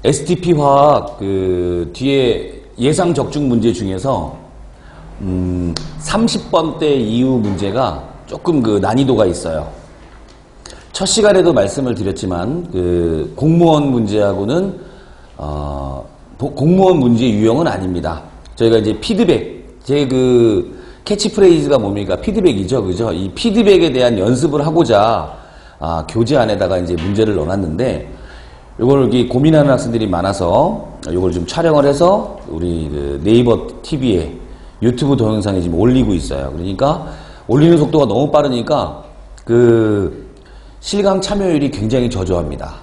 STP 화학 뒤에 예상 적중 문제 중에서 30번대 이후 문제가 조금 난이도가 있어요. 첫 시간에도 말씀을 드렸지만 공무원 문제하고는 공무원 문제 유형은 아닙니다. 저희가 이제 피드백, 제 캐치프레이즈가 뭡니까? 피드백이죠, 그죠? 이 피드백에 대한 연습을 하고자 교재 안에다가 이제 문제를 넣어놨는데, 이걸 여기 고민하는 학생들이 많아서 이걸 좀 촬영을 해서 우리 네이버 TV에 유튜브 동영상에 지금 올리고 있어요. 그러니까 올리는 속도가 너무 빠르니까 실강 참여율이 굉장히 저조합니다.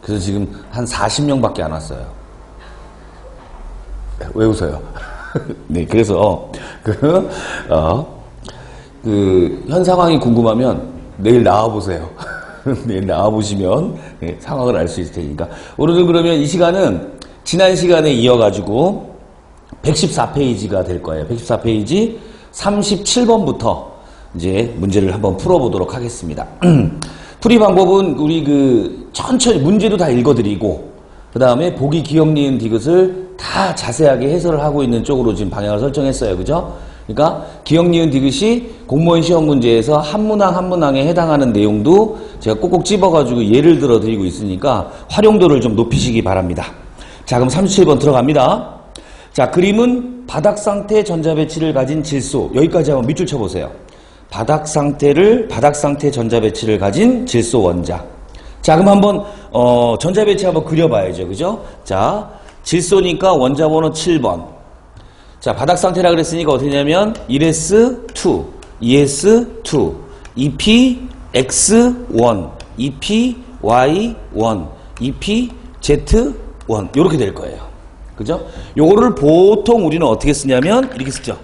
그래서 지금 한 40명밖에 안 왔어요. 왜 웃어요? 네, 그래서 현 상황이 궁금하면 내일 나와보세요. 내일 나와보시면 상황을 알 수 있을 테니까. 오늘은 그러면 이 시간은 지난 시간에 이어가지고 114페이지가 될 거예요. 114페이지 37번부터 이제 문제를 한번 풀어보도록 하겠습니다. 풀이 방법은 우리 천천히 문제도 다 읽어드리고, 그 다음에 보기, 기억, 니은, 디귿을 다 자세하게 해설을 하고 있는 쪽으로 지금 방향을 설정했어요. 그죠? 그러니까 기억, 니은, 디귿이 공무원 시험 문제에서 한 문항 한 문항에 해당하는 내용도 제가 꼭꼭 집어가지고 예를 들어 드리고 있으니까 활용도를 좀 높이시기 바랍니다. 자, 그럼 37번 들어갑니다. 자, 그림은 바닥 상태 전자배치를 가진 질소. 여기까지 한번 밑줄 쳐보세요. 바닥 상태 전자배치를 가진 질소 원자. 자, 그럼 한번 전자배치 한번 그려봐야죠. 그죠? 자, 질소니까 원자 번호 7번. 자, 바닥 상태라 그랬으니까 어떻게 되냐면 1s2, 2s2, EPX1, EPY1, EPZ1 요렇게 될 거예요. 그죠? 요거를 보통 우리는 어떻게 쓰냐면 이렇게 쓰죠.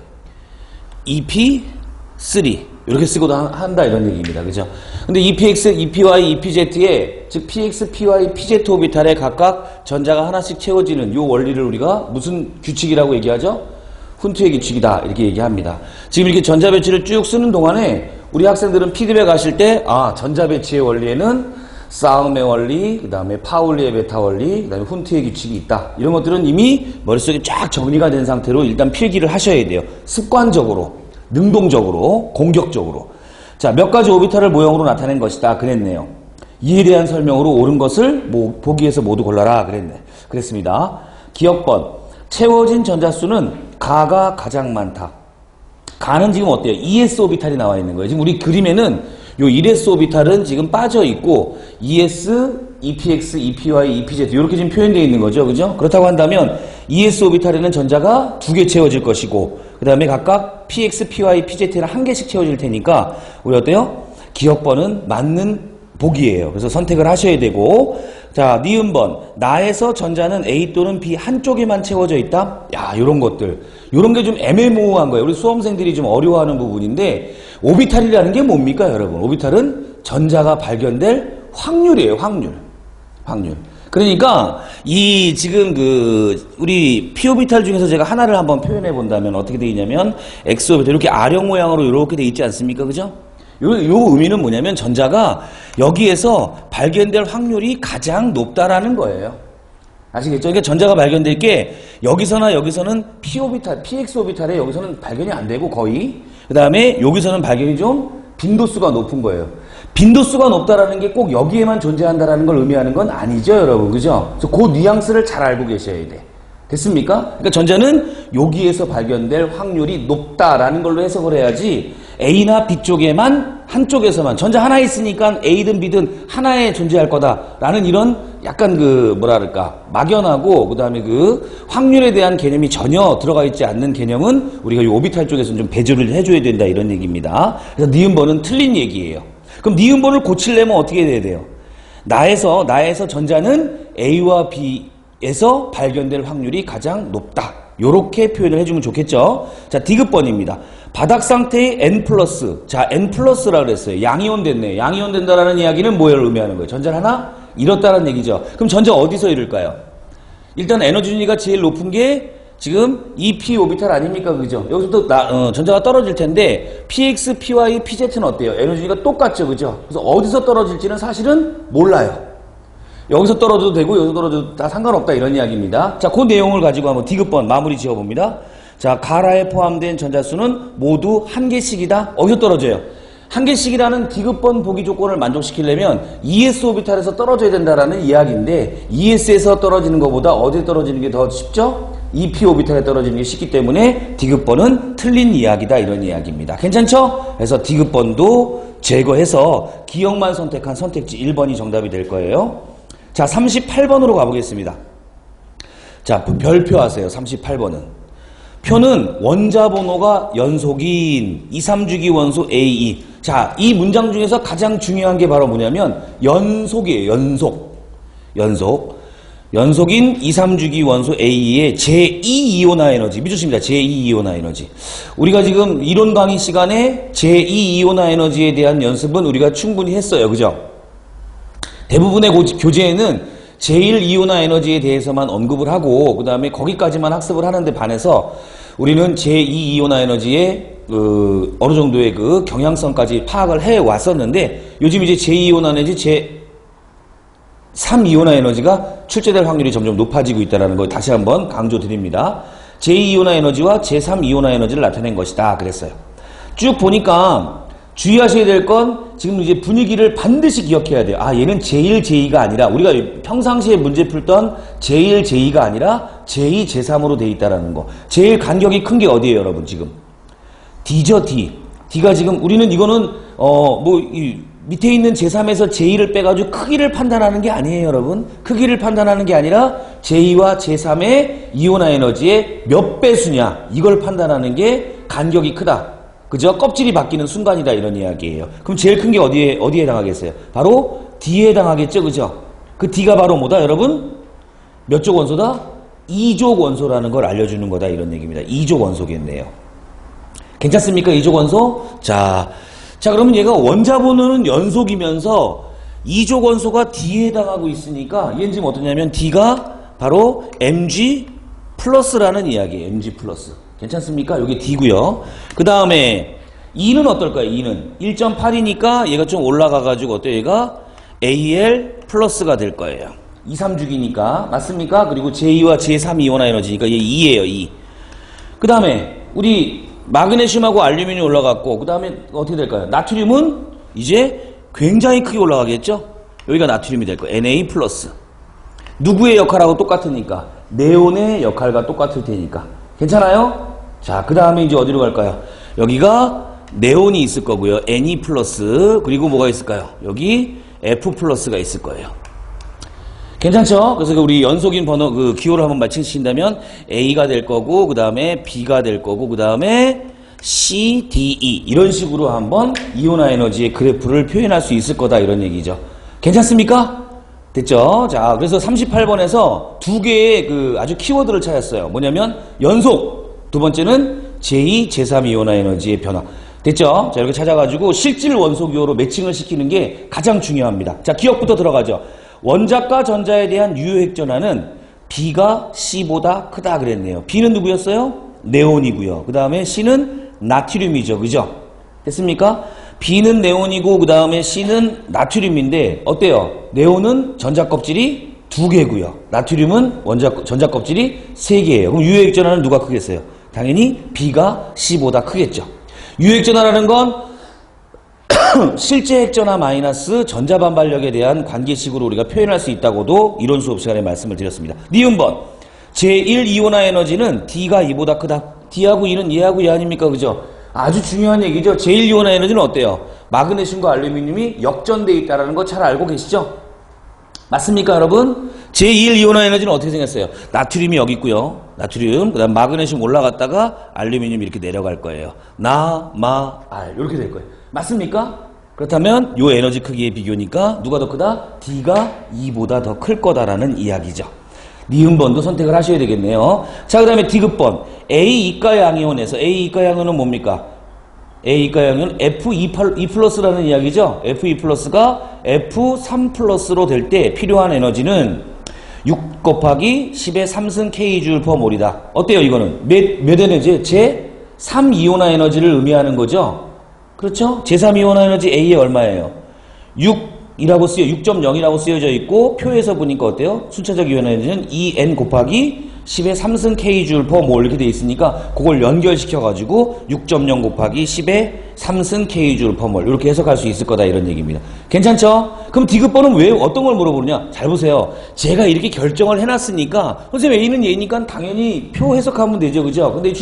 EP3 이렇게 쓰고도 한다 이런 얘기입니다. 그죠? 근데 EPX, EPY, EPZ에 즉 PX, PY, PZ 오비탈에 각각 전자가 하나씩 채워지는 요 원리를 우리가 무슨 규칙이라고 얘기하죠? 훈트의 규칙이다 이렇게 얘기합니다. 지금 이렇게 전자배치를 쭉 쓰는 동안에 우리 학생들은 피드백 하실 때 전자배치의 원리에는 싸움의 원리, 그 다음에 파울리의 베타 원리, 그 다음에 훈트의 규칙이 있다. 이런 것들은 이미 머릿속에 쫙 정리가 된 상태로 일단 필기를 하셔야 돼요. 습관적으로, 능동적으로, 공격적으로. 자, 몇 가지 오비탈을 모형으로 나타낸 것이다 그랬네요. 이에 대한 설명으로 옳은 것을 보기에서 모두 골라라 그랬습니다. 기억번. 채워진 전자수는 가가 가장 많다. 가는 지금 어때요? 2s 오비탈이 나와 있는 거예요. 지금 우리 그림에는 요 1s 오비탈은 지금 빠져 있고 2s, EPX, EPY, EPZ 이렇게 지금 표현되어 있는 거죠. 그죠? 그렇다고 한다면 2s 오비탈에는 전자가 2개 채워질 것이고, 그 다음에 각각 PX, PY, PZ는 1개씩 채워질 테니까 우리 어때요? 기억번은 맞는 복이에요. 그래서 선택을 하셔야 되고, 자, 니은번. 나에서 전자는 A 또는 B 한쪽에만 채워져 있다? 야, 요런 것들. 요런 게 좀 애매모호한 거예요. 우리 수험생들이 좀 어려워하는 부분인데, 오비탈이라는 게 뭡니까, 여러분? 오비탈은 전자가 발견될 확률이에요, 확률. 그러니까, 지금 우리 P오비탈 중에서 제가 하나를 한번 표현해 본다면 어떻게 되어 있냐면, X오비탈. 이렇게 아령 모양으로 이렇게 되어 있지 않습니까? 그죠? 요 의미는 뭐냐면 전자가 여기에서 발견될 확률이 가장 높다라는 거예요. 아시겠죠? 그러니까 전자가 발견될 게 여기서나 여기서는 P오비탈, PX오비탈에 여기서는 발견이 안 되고 거의. 그 다음에 여기서는 발견이 좀 빈도수가 높은 거예요. 빈도수가 높다라는 게 꼭 여기에만 존재한다라는 걸 의미하는 건 아니죠, 여러분. 그죠? 그래서 그 뉘앙스를 잘 알고 계셔야 돼. 됐습니까? 그러니까 전자는 여기에서 발견될 확률이 높다라는 걸로 해석을 해야지 A나 B 쪽에만 한쪽에서만 전자 하나 있으니까 A든 B든 하나에 존재할 거다라는 이런 약간 막연하고 그다음에 확률에 대한 개념이 전혀 들어가 있지 않는 개념은 우리가 이 오비탈 쪽에서는 좀 배제를 해줘야 된다 이런 얘기입니다. 그래서 니은번은 틀린 얘기예요. 그럼 니은번을 고치려면 어떻게 돼야 돼요? 나에서 전자는 A와 B에서 발견될 확률이 가장 높다. 요렇게 표현을 해주면 좋겠죠. 자, 디귿번입니다. 바닥 상태의 N+. 자, N+라 그랬어요. 양이온 됐네요. 양이온 된다라는 이야기는 뭐를 의미하는 거예요? 전자를 하나 잃었다는 얘기죠. 그럼 전자 어디서 잃을까요? 일단 에너지 준위가 제일 높은 게 지금 EP 오비탈 아닙니까? 그죠? 여기서 전자가 떨어질 텐데 PX, PY, PZ는 어때요? 에너지 준위가 똑같죠. 그죠? 그래서 어디서 떨어질지는 사실은 몰라요. 여기서 떨어져도 되고 여기서 떨어져도 다 상관없다 이런 이야기입니다. 자, 그 내용을 가지고 한번 디귿번 마무리 지어봅니다. 자, 가라에 포함된 전자수는 모두 한 개씩이다. 어디서 떨어져요? 한 개씩이라는 디귿번 보기 조건을 만족시키려면 ES 오비탈에서 떨어져야 된다라는 이야기인데 ES에서 떨어지는 것보다 어디에 떨어지는 게 더 쉽죠? EP 오비탈에 떨어지는 게 쉽기 때문에 디귿번은 틀린 이야기다 이런 이야기입니다. 괜찮죠? 그래서 디귿번도 제거해서 기억만 선택한 선택지 1번이 정답이 될 거예요. 자, 38번으로 가보겠습니다. 자, 별표 하세요. 38번은. 표는 원자 번호가 연속인 2, 3주기 원소 A2. 자, 이 문장 중에서 가장 중요한 게 바로 뭐냐면 연속이에요. 연속인 2, 3주기 원소 A2의 제2이온화 에너지. 미쳤습니다. 제2이온화 에너지. 우리가 지금 이론 강의 시간에 제2이온화 에너지에 대한 연습은 우리가 충분히 했어요. 그죠? 대부분의 교재에는 제1이온화 에너지에 대해서만 언급을 하고 그 다음에 거기까지만 학습을 하는데 반해서 우리는 제2이온화 에너지의 어느 정도의 그 경향성까지 파악을 해 왔었는데 요즘 이제 제2이온화 에너지, 제3이온화 에너지가 출제될 확률이 점점 높아지고 있다는 걸 다시 한번 강조드립니다. 제2이온화 에너지와 제3이온화 에너지를 나타낸 것이다 그랬어요. 쭉 보니까 주의하셔야 될 건 지금 이제 분위기를 반드시 기억해야 돼요. 아, 얘는 제1, 제2가 아니라 우리가 평상시에 문제 풀던 제1, 제2가 아니라 제2, 제3으로 돼 있다라는 거. 제일 간격이 큰 게 어디예요, 여러분? 지금 D죠, D. D가 지금 우리는 이거는 밑에 있는 제3에서 제2를 빼가지고 크기를 판단하는 게 아니에요, 여러분. 크기를 판단하는 게 아니라 제2와 제3의 이온화 에너지의 몇 배수냐 이걸 판단하는 게 간격이 크다. 그죠? 껍질이 바뀌는 순간이다 이런 이야기예요. 그럼 제일 큰 게 어디에 해당하겠어요? 바로 D에 해당하겠죠, 그죠? 그 D가 바로 뭐다, 여러분? 몇 족 원소다? 2족 원소라는 걸 알려주는 거다 이런 얘기입니다. 2족 원소겠네요. 괜찮습니까? 2족 원소? 자, 그러면 얘가 원자 번호는 연속이면서 2족 원소가 D에 해당하고 있으니까 얘는 지금 어떠냐면 D가 바로 Mg 플러스라는 이야기예요. Mg 플러스. 괜찮습니까? 여기 D고요. 그 다음에 E는 어떨까요? E는 1.8이니까 얘가 좀 올라가가지고 어때요? 얘가 AL 플러스가 될 거예요. 2, 3주기니까 맞습니까? 그리고 제2와 제3 이온화 에너지니까 얘 2예요. 2. 그 다음에 우리 마그네슘하고 알루미늄이 올라갔고 그 다음에 어떻게 될까요? 나트륨은 이제 굉장히 크게 올라가겠죠? 여기가 나트륨이 될 거예요. Na 플러스. 누구의 역할하고 똑같으니까? 네온의 역할과 똑같을 테니까. 괜찮아요? 자, 그 다음에 이제 어디로 갈까요? 여기가 네온이 있을 거고요. Ne 플러스. 그리고 뭐가 있을까요? 여기 F 플러스가 있을 거예요. 괜찮죠? 그래서 우리 연속인 번호, 기호를 한번 맞추신다면 A가 될 거고, 그 다음에 B가 될 거고, 그 다음에 C, D, E. 이런 식으로 한번 이온화 에너지의 그래프를 표현할 수 있을 거다. 이런 얘기죠. 괜찮습니까? 됐죠? 자, 그래서 38번에서 두 개의 아주 키워드를 찾았어요. 뭐냐면 연속, 두 번째는 제2, 제3 이온화 에너지의 변화. 됐죠? 자, 이렇게 찾아가지고 실질 원소 기호로 매칭을 시키는 게 가장 중요합니다. 자, 기억부터 들어가죠. 원자과 전자에 대한 유효핵전화는 B가 C보다 크다 그랬네요. B는 누구였어요? 네온이고요. 그 다음에 C는 나트륨이죠. 그죠? 됐습니까? B는 네온이고 그 다음에 C는 나트륨인데 어때요? 네온은 전자껍질이 2개고요. 나트륨은 전자껍질이 3개예요. 그럼 유효핵전화는 누가 크겠어요? 당연히 B가 C보다 크겠죠. 유효핵전화라는 건 실제 핵전화 마이너스 전자반발력에 대한 관계식으로 우리가 표현할 수 있다고도 이론 수업 시간에 말씀을 드렸습니다. 니은번 제1 이온화 에너지는 D가 E보다 크다. D하고 E는 얘하고 얘 아닙니까? 그죠? 아주 중요한 얘기죠. 제1 이온화 에너지는 어때요? 마그네슘과 알루미늄이 역전되어 있다는 거 잘 알고 계시죠? 맞습니까, 여러분? 제1 이온화 에너지는 어떻게 생겼어요? 나트륨이 여기 있고요. 나트륨, 그 다음 마그네슘 올라갔다가 알루미늄 이렇게 내려갈 거예요. 나, 마, 알 이렇게 될 거예요. 맞습니까? 그렇다면 요 에너지 크기의 비교니까 누가 더 크다? D가 E보다 더 클 거다라는 이야기죠. 니은번도 선택을 하셔야 되겠네요. 자, 그 다음에 디귿번 A 이가양이온에서 A 이가양이온은 뭡니까? A 이가양이온은 F2 플러스라는 이야기죠. F2 플러스가 F3 플러스로 될 때 필요한 에너지는 6 곱하기 10의 3승 K줄 퍼 몰이다. 어때요 이거는? 몇 에너지? 제3 이온화 에너지를 의미하는 거죠. 그렇죠? 제3 이온화 에너지 A의 얼마예요? 6 이라고 6.0이라고 쓰여져 있고 표에서 보니까 어때요? 순차적 이온에너지는 2n 곱하기 10의 3승 k줄 per 몰 이렇게 돼 있으니까 그걸 연결시켜 가지고 6.0 곱하기 10의 3승 k줄 per 몰 이렇게 해석할 수 있을 거다 이런 얘기입니다. 괜찮죠? 그럼 디귿번은 왜 어떤 걸 물어보느냐? 잘 보세요. 제가 이렇게 결정을 해놨으니까 선생님 A는 얘니까 당연히 표 해석하면 되죠, 그죠? 근데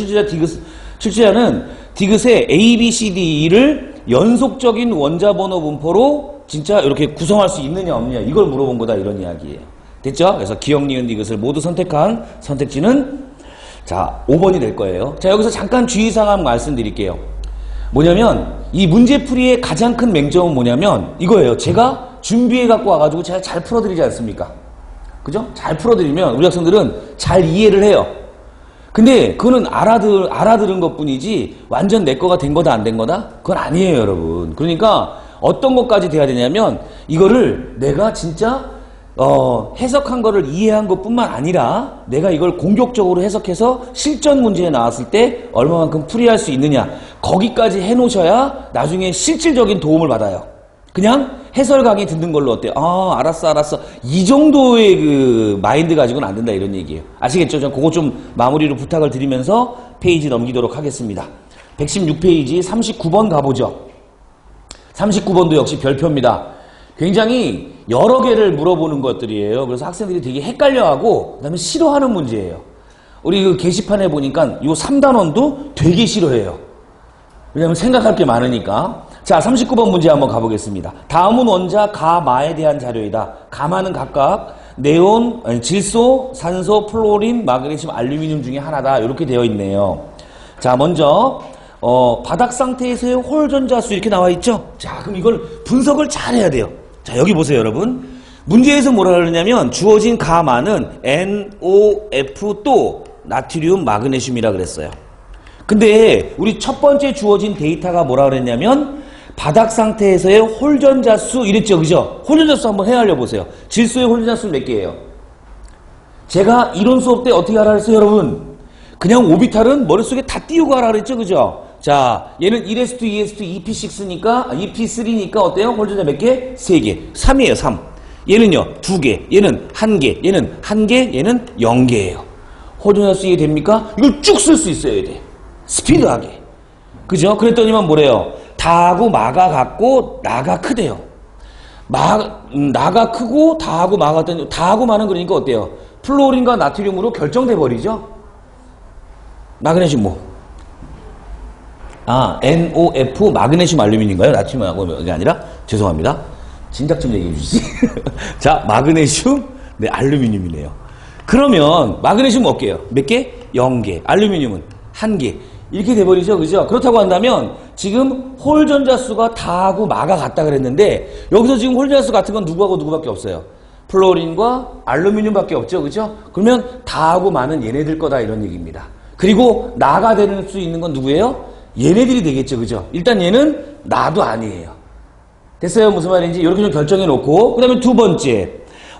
출제자는 디귿의 A, B, C, D를 연속적인 원자 번호 분포로 진짜 이렇게 구성할 수 있느냐 없느냐 이걸 물어본 거다 이런 이야기예요. 됐죠? 그래서 기억, 니은, 디귿을 모두 선택한 선택지는 자 5번이 될 거예요. 자 여기서 잠깐 주의사항 말씀드릴게요. 뭐냐면 이 문제풀이의 가장 큰 맹점은 뭐냐면 이거예요. 제가 준비해 갖고 와가지고 제가 잘 풀어드리지 않습니까? 그죠? 잘 풀어드리면 우리 학생들은 잘 이해를 해요. 근데 그거는 알아들은 것 뿐이지 완전 내 거가 된 거다 안 된 거다? 그건 아니에요 여러분. 그러니까 어떤 것까지 돼야 되냐면 이거를 내가 진짜 해석한 거를 이해한 것 뿐만 아니라 내가 이걸 공격적으로 해석해서 실전 문제에 나왔을 때 얼마만큼 풀이할 수 있느냐 거기까지 해놓으셔야 나중에 실질적인 도움을 받아요. 그냥 해설 강의 듣는 걸로 어때요? 아 알았어 이 정도의 그 마인드 가지고는 안 된다 이런 얘기예요. 아시겠죠? 전 그거 좀 마무리로 부탁을 드리면서 페이지 넘기도록 하겠습니다. 116페이지 39번 가보죠. 39번도 역시 별표입니다. 굉장히 여러 개를 물어보는 것들이에요. 그래서 학생들이 되게 헷갈려하고 그다음에 싫어하는 문제예요. 우리 그 게시판에 보니까 요 3단원도 되게 싫어해요. 왜냐면 생각할 게 많으니까. 자 39번 문제 한번 가보겠습니다. 다음은 원자 가, 마에 대한 자료이다. 가마는 각각 네온, 질소, 산소, 플로린, 마그네슘, 알루미늄 중에 하나다. 이렇게 되어 있네요. 자 먼저 바닥 상태에서의 홀전자수 이렇게 나와 있죠? 자, 그럼 이걸 분석을 잘 해야 돼요. 자, 여기 보세요, 여러분. 문제에서 뭐라 그러냐면 주어진 가마는 NOF 또 나트륨, 마그네슘이라 그랬어요. 근데 우리 첫 번째 주어진 데이터가 뭐라 그랬냐면 바닥 상태에서의 홀전자수 이랬죠, 그죠? 홀전자수 한번 헤아려 보세요. 질소의 홀전자수는 몇 개예요? 제가 이론 수업 때 어떻게 하라 그랬어요, 여러분? 그냥 오비탈은 머릿속에 다 띄우고 하라 그랬죠, 그죠? 자, 얘는 1s2, 2s2, EP6니까, EP3니까 어때요? 홀전자 몇 개? 3개. 3이에요, 3. 얘는요, 2개. 얘는 1개. 얘는 1개. 얘는 0개예요. 홀전자수 이해됩니까? 이걸 쭉 쓸 수 있어야 돼. 스피드하게. 그죠? 그랬더니만 뭐래요? 다하고 마가 같고 나가 크대요. 나가 크고 다하고 마가 같더니 다하고 마는 그러니까 어때요? 플로린과 나트륨으로 결정돼 버리죠? 마그네슘 뭐? 아, NOF 마그네슘 알루미늄인가요? 나트륨하고 이게 아니라? 죄송합니다. 진작 좀 얘기해 주시지. 자, 마그네슘, 네, 알루미늄이네요. 그러면 마그네슘 몇 개요? 몇 개? 0개. 알루미늄은 1개. 이렇게 돼버리죠, 그죠? 그렇다고 한다면 지금 홀전자수가 다하고 마가 같다 그랬는데 여기서 지금 홀전자수 같은 건 누구하고 누구밖에 없어요? 플로린과 알루미늄밖에 없죠, 그죠? 그러면 다하고 마는 얘네들 거다 이런 얘기입니다. 그리고 나가 될 수 있는 건 누구예요? 얘네들이 되겠죠, 그죠? 일단 얘는 나도 아니에요. 됐어요? 무슨 말인지 이렇게 좀 결정해 놓고 그 다음에 두 번째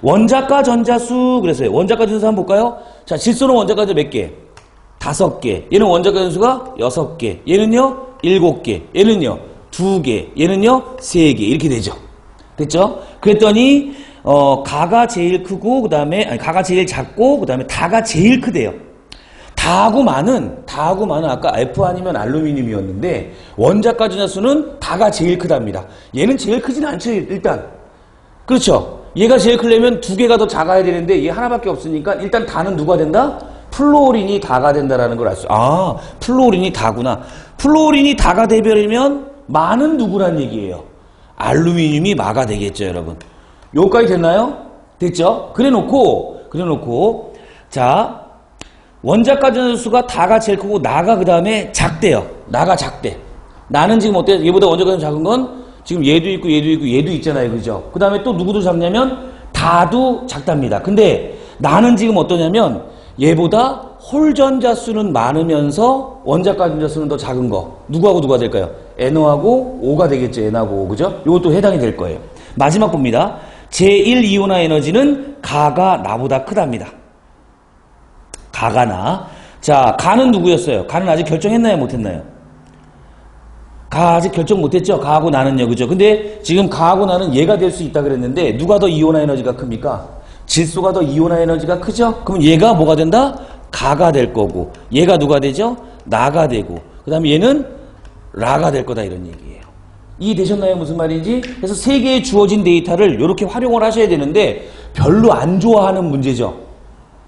원자가 전자수 그랬어요. 원자가 전자수 한번 볼까요? 자, 질소는 원자가 전자 몇 개? 5개. 얘는 원자가 전수가 6개. 얘는요 7개. 얘는요 2개. 얘는요 3개. 이렇게 되죠. 됐죠? 그랬더니 가가 제일 크고 그다음에 가가 제일 작고 그다음에 다가 제일 크대요. 다하고 마는 아까 F 아니면 알루미늄이었는데 원자가 전자수는 다가 제일 크답니다. 얘는 제일 크진 않죠, 일단. 그렇죠? 얘가 제일 크려면 2개가 더 작아야 되는데 얘 하나밖에 없으니까 일단 다는 누가 된다? 플로린이 다가 된다라는 걸 알 수. 아, 플로린이 다구나. 플로린이 다가 되버리면 마는 누구란 얘기예요? 알루미늄이 마가 되겠죠, 여러분. 여기까지 됐나요? 됐죠? 그래놓고 자, 원자가 전자수가 다가 제일 크고 나가 그 다음에 작대요. 나가 작대. 나는 지금 어때요? 얘보다 원자가 좀 작은 건 지금 얘도 있고 얘도 있잖아요, 그죠? 그 다음에 또 누구도 작냐면 다도 작답니다. 근데 나는 지금 어떠냐면 얘보다 홀전자수는 많으면서 원자가 전자수는 더 작은 거. 누구하고 누가 될까요? NO하고 O가 되겠죠. N하고 O. 그죠? 이것도 해당이 될 거예요. 마지막 봅니다. 제1이온화 에너지는 가가 나보다 크답니다. 가가 나. 자, 가는 누구였어요? 가는 아직 결정했나요? 못했나요? 가 아직 결정 못했죠? 가하고 나는요, 그죠? 근데 지금 가하고 나는 얘가 될 수 있다 그랬는데 누가 더 이온화 에너지가 큽니까? 질소가 더 이온화 에너지가 크죠? 그럼 얘가 뭐가 된다? 가가 될 거고 얘가 누가 되죠? 나가 되고 그 다음에 얘는 라가 될 거다 이런 얘기예요. 이해되셨나요? 무슨 말인지? 그래서 세 개의 주어진 데이터를 이렇게 활용을 하셔야 되는데 별로 안 좋아하는 문제죠.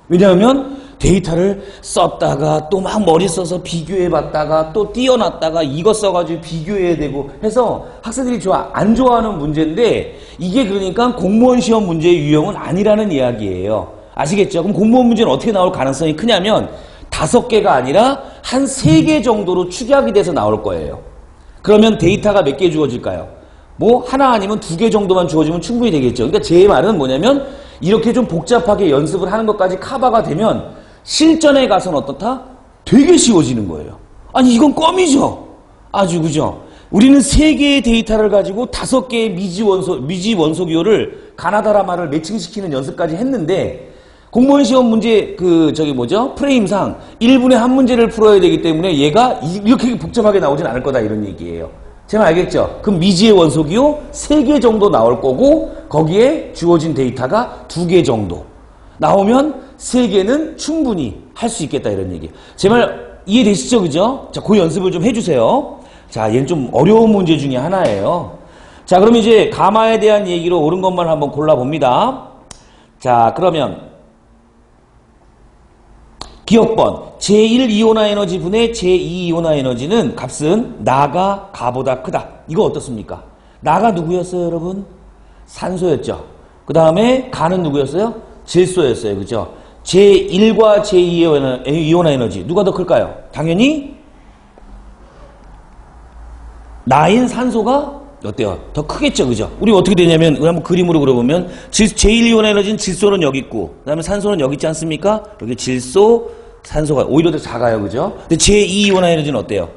왜냐하면 데이터를 썼다가 또 막 머리 써서 비교해봤다가 또 띄워놨다가 이거 써가지고 비교해야 되고 해서 학생들이 안 좋아하는 문제인데 이게 그러니까 공무원 시험 문제의 유형은 아니라는 이야기예요. 아시겠죠? 그럼 공무원 문제는 어떻게 나올 가능성이 크냐면 5개가 아니라 한 3개 정도로 축약이 돼서 나올 거예요. 그러면 데이터가 몇 개 주어질까요? 뭐 하나 아니면 2개 정도만 주어지면 충분히 되겠죠. 그러니까 제 말은 뭐냐면 이렇게 좀 복잡하게 연습을 하는 것까지 커버가 되면 실전에 가서는 어떻다? 되게 쉬워지는 거예요. 아니 이건 껌이죠. 아주 그죠? 우리는 3개의 데이터를 가지고 5개의 미지 원소 기호를 가나다라마를 매칭시키는 연습까지 했는데 공무원 시험 문제 프레임상 1분에 한 문제를 풀어야 되기 때문에 얘가 이렇게 복잡하게 나오진 않을 거다 이런 얘기예요. 제 말 알겠죠? 그럼 미지의 원소 기호 3개 정도 나올 거고 거기에 주어진 데이터가 2개 정도 나오면 3개는 충분히 할 수 있겠다 이런 얘기. 제 말 이해되시죠? 그죠? 자, 그 연습을 좀 해주세요. 자, 얘는 좀 어려운 문제 중에 하나예요. 자, 그럼 이제 가마에 대한 얘기로 옳은 것만 한번 골라봅니다. 자, 그러면 기억번 제1 이온화 에너지 분의 제2 이온화 에너지는 값은 나가 가보다 크다. 이거 어떻습니까? 나가 누구였어요, 여러분? 산소였죠. 그 다음에 가는 누구였어요? 질소였어요. 그죠? 제1과 제2의 이온화 에너지 누가 더 클까요? 당연히 나인 산소가 어때요? 더 크겠죠. 그죠? 우리 어떻게 되냐면 한번 그림으로 그려보면 제1 이온화 에너지는 질소는 여기 있고 그 다음에 산소는 여기 있지 않습니까? 여기 질소, 산소가 오히려 더 작아요. 그죠? 근데 제2 이온화 에너지는 어때요?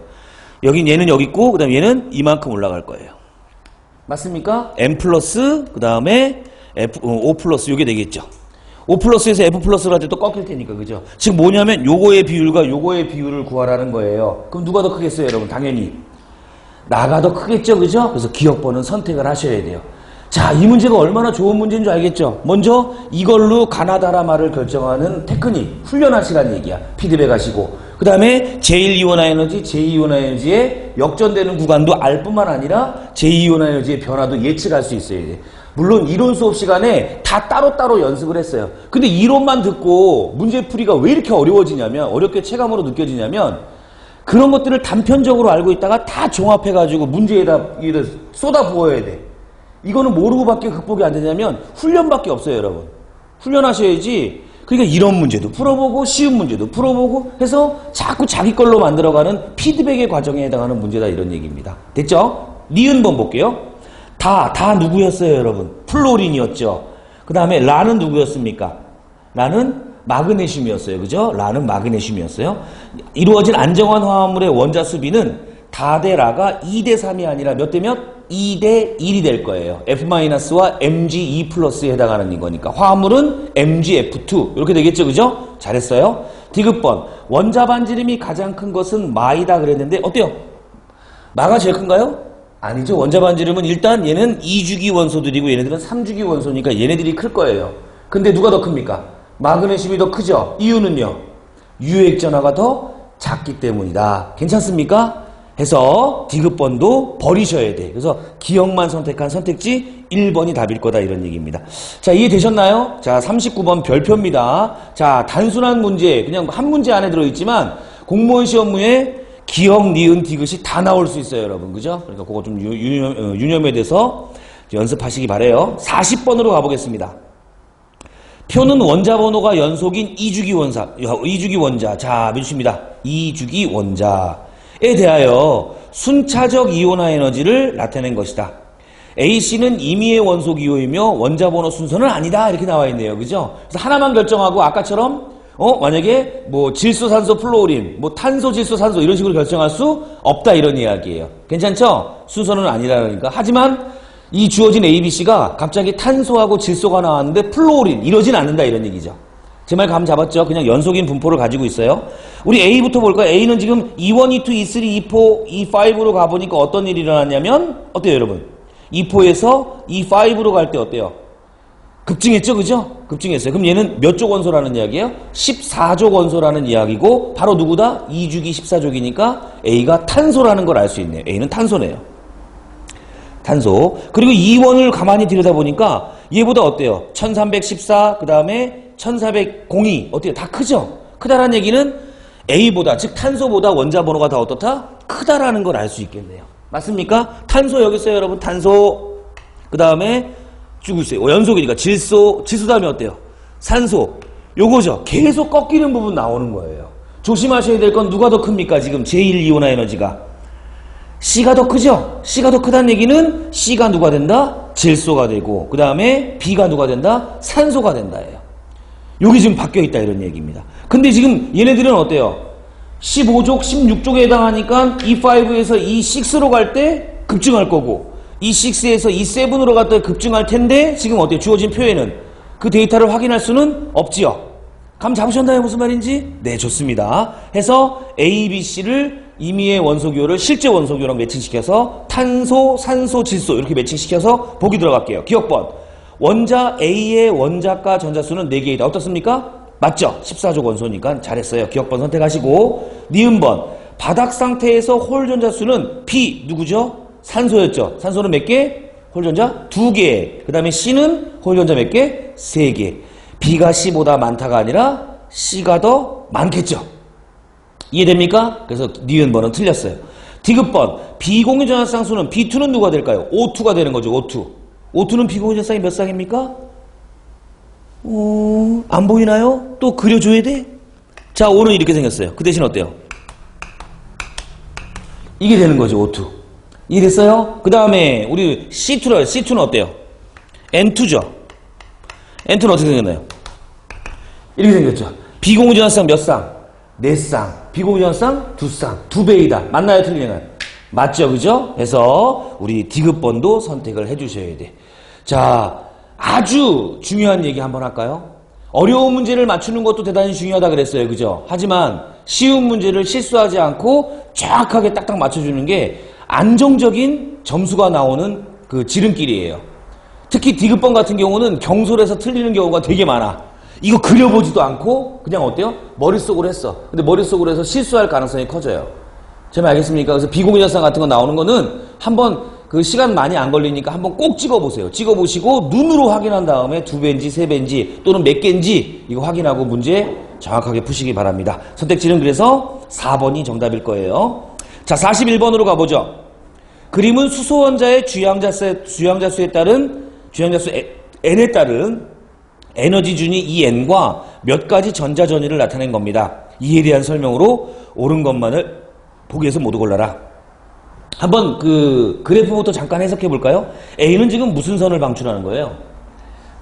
얘는 여기 있고 그 다음에 얘는 이만큼 올라갈 거예요. 맞습니까? M 플러스 그 다음에 O 플러스 요게 되겠죠. O 플러스에서 F 플러스를 할 때 또 꺾일 테니까. 그죠? 지금 뭐냐면 요거의 비율과 요거의 비율을 구하라는 거예요. 그럼 누가 더 크겠어요, 여러분? 당연히 나가 더 크겠죠. 그죠? 그래서 기억번은 선택을 하셔야 돼요. 자, 이 문제가 얼마나 좋은 문제인 줄 알겠죠? 먼저 이걸로 가나다라마를 결정하는 테크닉 훈련하시라는 얘기야. 피드백 하시고 그 다음에 제1 이온화 에너지, 제2 이온화 에너지의 역전되는 구간도 알 뿐만 아니라 제2 이온화 에너지의 변화도 예측할 수 있어야 돼. 물론 이론 수업 시간에 다 따로따로 연습을 했어요. 근데 이론만 듣고 문제풀이가 왜 이렇게 어려워지냐면 어렵게 체감으로 느껴지냐면 그런 것들을 단편적으로 알고 있다가 다 종합해가지고 문제에다 쏟아 부어야 돼. 이거는 모르고밖에 극복이 안 되냐면 훈련밖에 없어요, 여러분. 훈련하셔야지. 그러니까 이런 문제도 풀어보고 쉬운 문제도 풀어보고 해서 자꾸 자기 걸로 만들어가는 피드백의 과정에 해당하는 문제다 이런 얘기입니다. 됐죠? 니은번 볼게요. 다 누구였어요, 여러분? 플로린이었죠. 그 다음에 라는 누구였습니까? 라는 마그네슘이었어요. 그죠? 라는 마그네슘이었어요. 이루어진 안정환 화합물의 원자 수비는 다 대 라가 2대 3이 아니라 몇 대 몇? 2대 1이 될 거예요. F-와 Mg2 플러스에 해당하는 거니까. 화합물은 MgF2. 이렇게 되겠죠. 그죠? 잘했어요. 디귿번. 원자 반지름이 가장 큰 것은 마이다 그랬는데 어때요? 마가 제일 큰가요? 아니죠. 원자 반지름은 일단 얘는 2주기 원소들이고 얘네들은 3주기 원소니까 얘네들이 클 거예요. 근데 누가 더 큽니까? 마그네슘이 더 크죠. 이유는요. 유액전하가 더 작기 때문이다. 괜찮습니까? 해서 디귿번도 버리셔야 돼. 그래서 기억만 선택한 선택지 1번이 답일 거다 이런 얘기입니다. 자, 이해되셨나요? 자, 39번 별표입니다. 자, 단순한 문제 그냥 한 문제 안에 들어있지만 공무원 시험문에 기억, 니은, 디귿이 다 나올 수 있어요, 여러분. 그죠? 그러니까 그거 좀 유념에 대해서 연습하시기 바래요. 40번으로 가보겠습니다. 표는 원자 번호가 연속인 2주기 원자. 자, 해주십니다. 2주기 원자에 대하여 순차적 이온화 에너지를 나타낸 것이다. A씨는 임의의 원소 기호이며 원자 번호 순서는 아니다. 이렇게 나와 있네요. 그죠? 그래서 하나만 결정하고 아까처럼 만약에 뭐 질소, 산소, 플로린, 뭐 탄소, 질소, 산소 이런 식으로 결정할 수 없다 이런 이야기예요. 괜찮죠? 순서는 아니라니까. 하지만 이 주어진 A, B, C가 갑자기 탄소하고 질소가 나왔는데 플로린 이러진 않는다 이런 얘기죠. 제 말 감 잡았죠? 그냥 연속인 분포를 가지고 있어요. 우리 A부터 볼까요? A는 지금 E1, E2, E3, E4, E5로 가보니까 어떤 일이 일어났냐면 어때요 여러분? E4에서 E5로 갈 때 어때요? 급증했죠, 그죠? 급증했어요. 그럼 얘는 몇 족 원소라는 이야기예요? 14족 원소라는 이야기고 바로 누구다? 2주기 14족이니까 A가 탄소라는 걸 알 수 있네요. A는 탄소네요. 탄소. 그리고 E1을 가만히 들여다보니까 얘보다 어때요? 1314, 그 다음에 1402 어때요? 다 크죠? 크다라는 얘기는 A보다, 즉 탄소보다 원자 번호가 다 어떻다? 크다라는 걸 알 수 있겠네요. 맞습니까? 탄소 여기 있어요, 여러분. 탄소. 그 다음에 주고 있어요. 연속이니까 질소 다음에 어때요? 산소. 요거죠. 계속 꺾이는 부분 나오는 거예요. 조심하셔야 될 건 누가 더 큽니까? 지금 제1이온화 에너지가. C가 더 크죠? C가 더 크다는 얘기는 C가 누가 된다? 질소가 되고 그 다음에 B가 누가 된다? 산소가 된다예요. 여기 지금 바뀌어 있다 이런 얘기입니다. 근데 지금 얘네들은 어때요? 15족, 16족에 해당하니까 E5에서 E6로 갈 때 급증할 거고 E6에서 E7으로 갈 때 급증할 텐데 지금 어때요? 주어진 표에는 그 데이터를 확인할 수는 없지요. 감 잡으셨나요? 무슨 말인지? 네, 좋습니다. 해서 A, B, C를 임의의 원소기호를 실제 원소기호랑 매칭시켜서 탄소, 산소, 질소 이렇게 매칭시켜서 보기 들어갈게요. 기억번. 원자 A의 원자가 전자수는 4개이다. 어떻습니까? 맞죠? 14족 원소니까 잘했어요. 기억번 선택하시고 니은번. 바닥 상태에서 홀 전자수는 B 누구죠? 산소였죠. 산소는 몇 개? 홀 전자 2개. 그 다음에 C는 홀 전자 몇 개? 3개. B가 C보다 많다가 아니라 C가 더 많겠죠. 이해됩니까? 그래서 니은번은 틀렸어요. 디귿번. 비공유 전화쌍수는 B2는 누가 될까요? O2가 되는 거죠. O2. O2는 비공유 전화쌍이 몇 쌍입니까? 안 보이나요? 또 그려줘야 돼? 자, O는 이렇게 생겼어요. 그 대신 어때요? 이게 되는 거죠. O2. 이해됐어요? 그 다음에 우리 C2를 C2는 어때요? N2죠. N2는 어떻게 생겼나요? 이렇게 생겼죠. 비공유 전화쌍 몇 쌍? 4쌍. 비공유 전화쌍 2쌍. 2배이다. 맞나요? 틀리나요? 맞죠? 그죠? 그래서 우리 디귿번도 선택을 해주셔야 돼. 자, 아주 중요한 얘기 한번 할까요? 어려운 문제를 맞추는 것도 대단히 중요하다 그랬어요. 그죠? 하지만 쉬운 문제를 실수하지 않고 정확하게 딱딱 맞춰주는 게 안정적인 점수가 나오는 그 지름길이에요. 특히 디귿번 같은 경우는 경솔해서 틀리는 경우가 되게 많아. 이거 그려보지도 않고 그냥 어때요? 머릿속으로 했어. 근데 머릿속으로 해서 실수할 가능성이 커져요. 제 말 알겠습니까? 그래서 비공유전화쌍 같은 거 나오는 거는 한번 그 시간 많이 안 걸리니까 한번 꼭 찍어보세요. 찍어보시고 눈으로 확인한 다음에 2배인지 3배인지 또는 몇 개인지 이거 확인하고 문제 정확하게 푸시기 바랍니다. 선택지는 그래서 4번이 정답일 거예요. 자, 41번으로 가보죠. 그림은 수소원자의 주양자수에 따른 주양자수 N에 따른 에너지준위 EN과 몇 가지 전자전위를 나타낸 겁니다. 이에 대한 설명으로 옳은 것만을 보기에서 모두 골라라. 한번 그 그래프부터 잠깐 해석해 볼까요? A는 지금 무슨 선을 방출하는 거예요?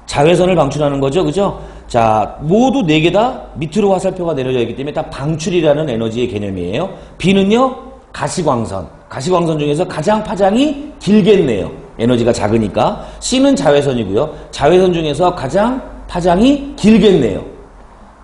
자외선을 방출하는 거죠. 그죠? 자, 모두 4개 다 밑으로 화살표가 내려져 있기 때문에 다 방출이라는 에너지의 개념이에요. B는요, 가시광선. 가시광선 중에서 가장 파장이 길겠네요. 에너지가 작으니까. C는 자외선이고요. 자외선 중에서 가장 파장이 길겠네요.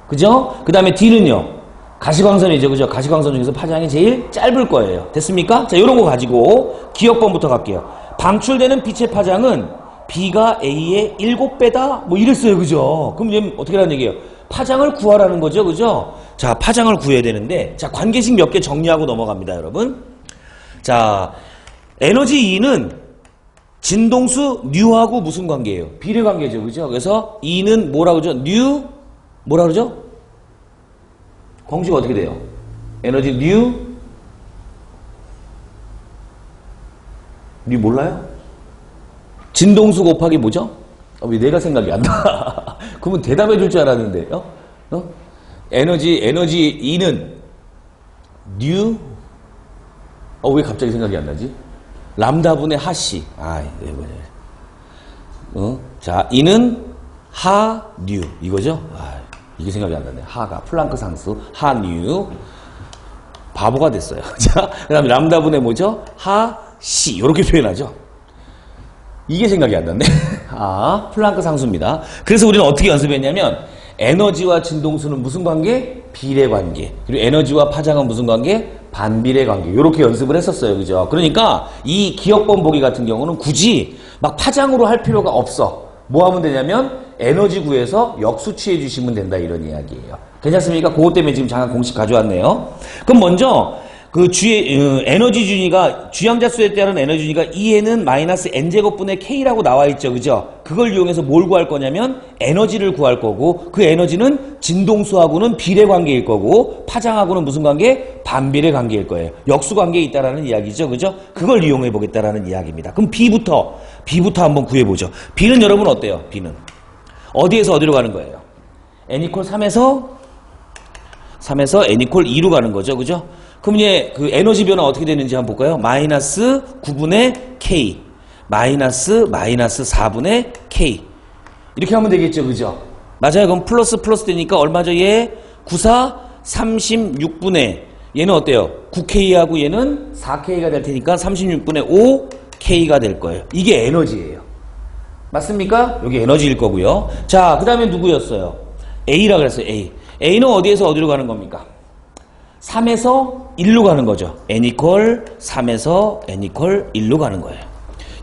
그죠? 그 다음에 D는요. 가시광선이죠. 그죠? 가시광선 중에서 파장이 제일 짧을 거예요. 됐습니까? 자, 요런 거 가지고 기억번부터 갈게요. 방출되는 빛의 파장은 B가 A의 7배다? 뭐 이랬어요. 그죠? 그럼 얘 어떻게 하는 얘기예요? 파장을 구하라는 거죠. 그죠? 자, 파장을 구해야 되는데, 자, 관계식 몇 개 정리하고 넘어갑니다, 여러분. 자, 에너지 E는 진동수 뉴하고 무슨 관계예요? 비례 관계죠. 그죠? 그래서 E는 뭐라고 그러죠? 뉴, 뭐라 그러죠? 공식이 어떻게 돼요? 에너지 뉴 몰라요? 진동수 곱하기 뭐죠? 왜 내가 생각이 안 나? 그러면 대답해 줄 줄 알았는데, 에너지 E는 뉴, 왜 갑자기 생각이 안 나지? 람다분의 하씨. 자, E는 하, 뉴. 이거죠? 이게 생각이 안 나네. 하가 플랑크 상수, 하, 뉴. 바보가 됐어요. 자, 그 다음에 람다분의 뭐죠? 하, 시. 이렇게 표현하죠. 이게 생각이 안 났네. 플랑크 상수입니다. 그래서 우리는 어떻게 연습했냐면, 에너지와 진동수는 무슨 관계? 비례 관계. 그리고 에너지와 파장은 무슨 관계? 반비례 관계. 이렇게 연습을 했었어요. 그죠? 그러니까 이 기억번 보기 같은 경우는 굳이 막 파장으로 할 필요가 없어. 뭐 하면 되냐면 에너지 구해서 역수 취해 주시면 된다 이런 이야기예요. 괜찮습니까? 그것 때문에 지금 잠깐 공식 가져왔네요. 그럼 먼저 그 에너지 준위가 주양자 수에 따른 에너지 준위가 E에는 마이너스 n제곱분의 K라고 나와 있죠. 그죠? 그걸 이용해서 뭘 구할 거냐면 에너지를 구할 거고 그 에너지는 진동수하고는 비례 관계일 거고 파장하고는 무슨 관계? 반비례 관계일 거예요. 역수 관계에 있다라는 이야기죠. 그죠? 그걸 이용해 보겠다라는 이야기입니다. 그럼 B부터 한번 구해 보죠. B는 여러분 어때요? B는 어디에서 어디로 가는 거예요? n=3에서 n=2로 가는 거죠. 그죠? 그럼 이제 그 에너지 변화 어떻게 되는지 한번 볼까요? 마이너스 9분의 K, 마이너스 4분의 K. 이렇게 하면 되겠죠. 그죠? 맞아요. 그럼 플러스 되니까 얼마죠? 얘 94, 36분의 얘는 어때요? 9K하고 얘는 4K가 될 테니까 36분의 5K가 될 거예요. 이게 에너지예요. 맞습니까? 여기 에너지일 거고요. 자, 그 다음에 누구였어요? A라 그랬어요. A는 어디에서 어디로 가는 겁니까? 3에서 1로 가는 거죠. n=3에서 n=1로 가는 거예요.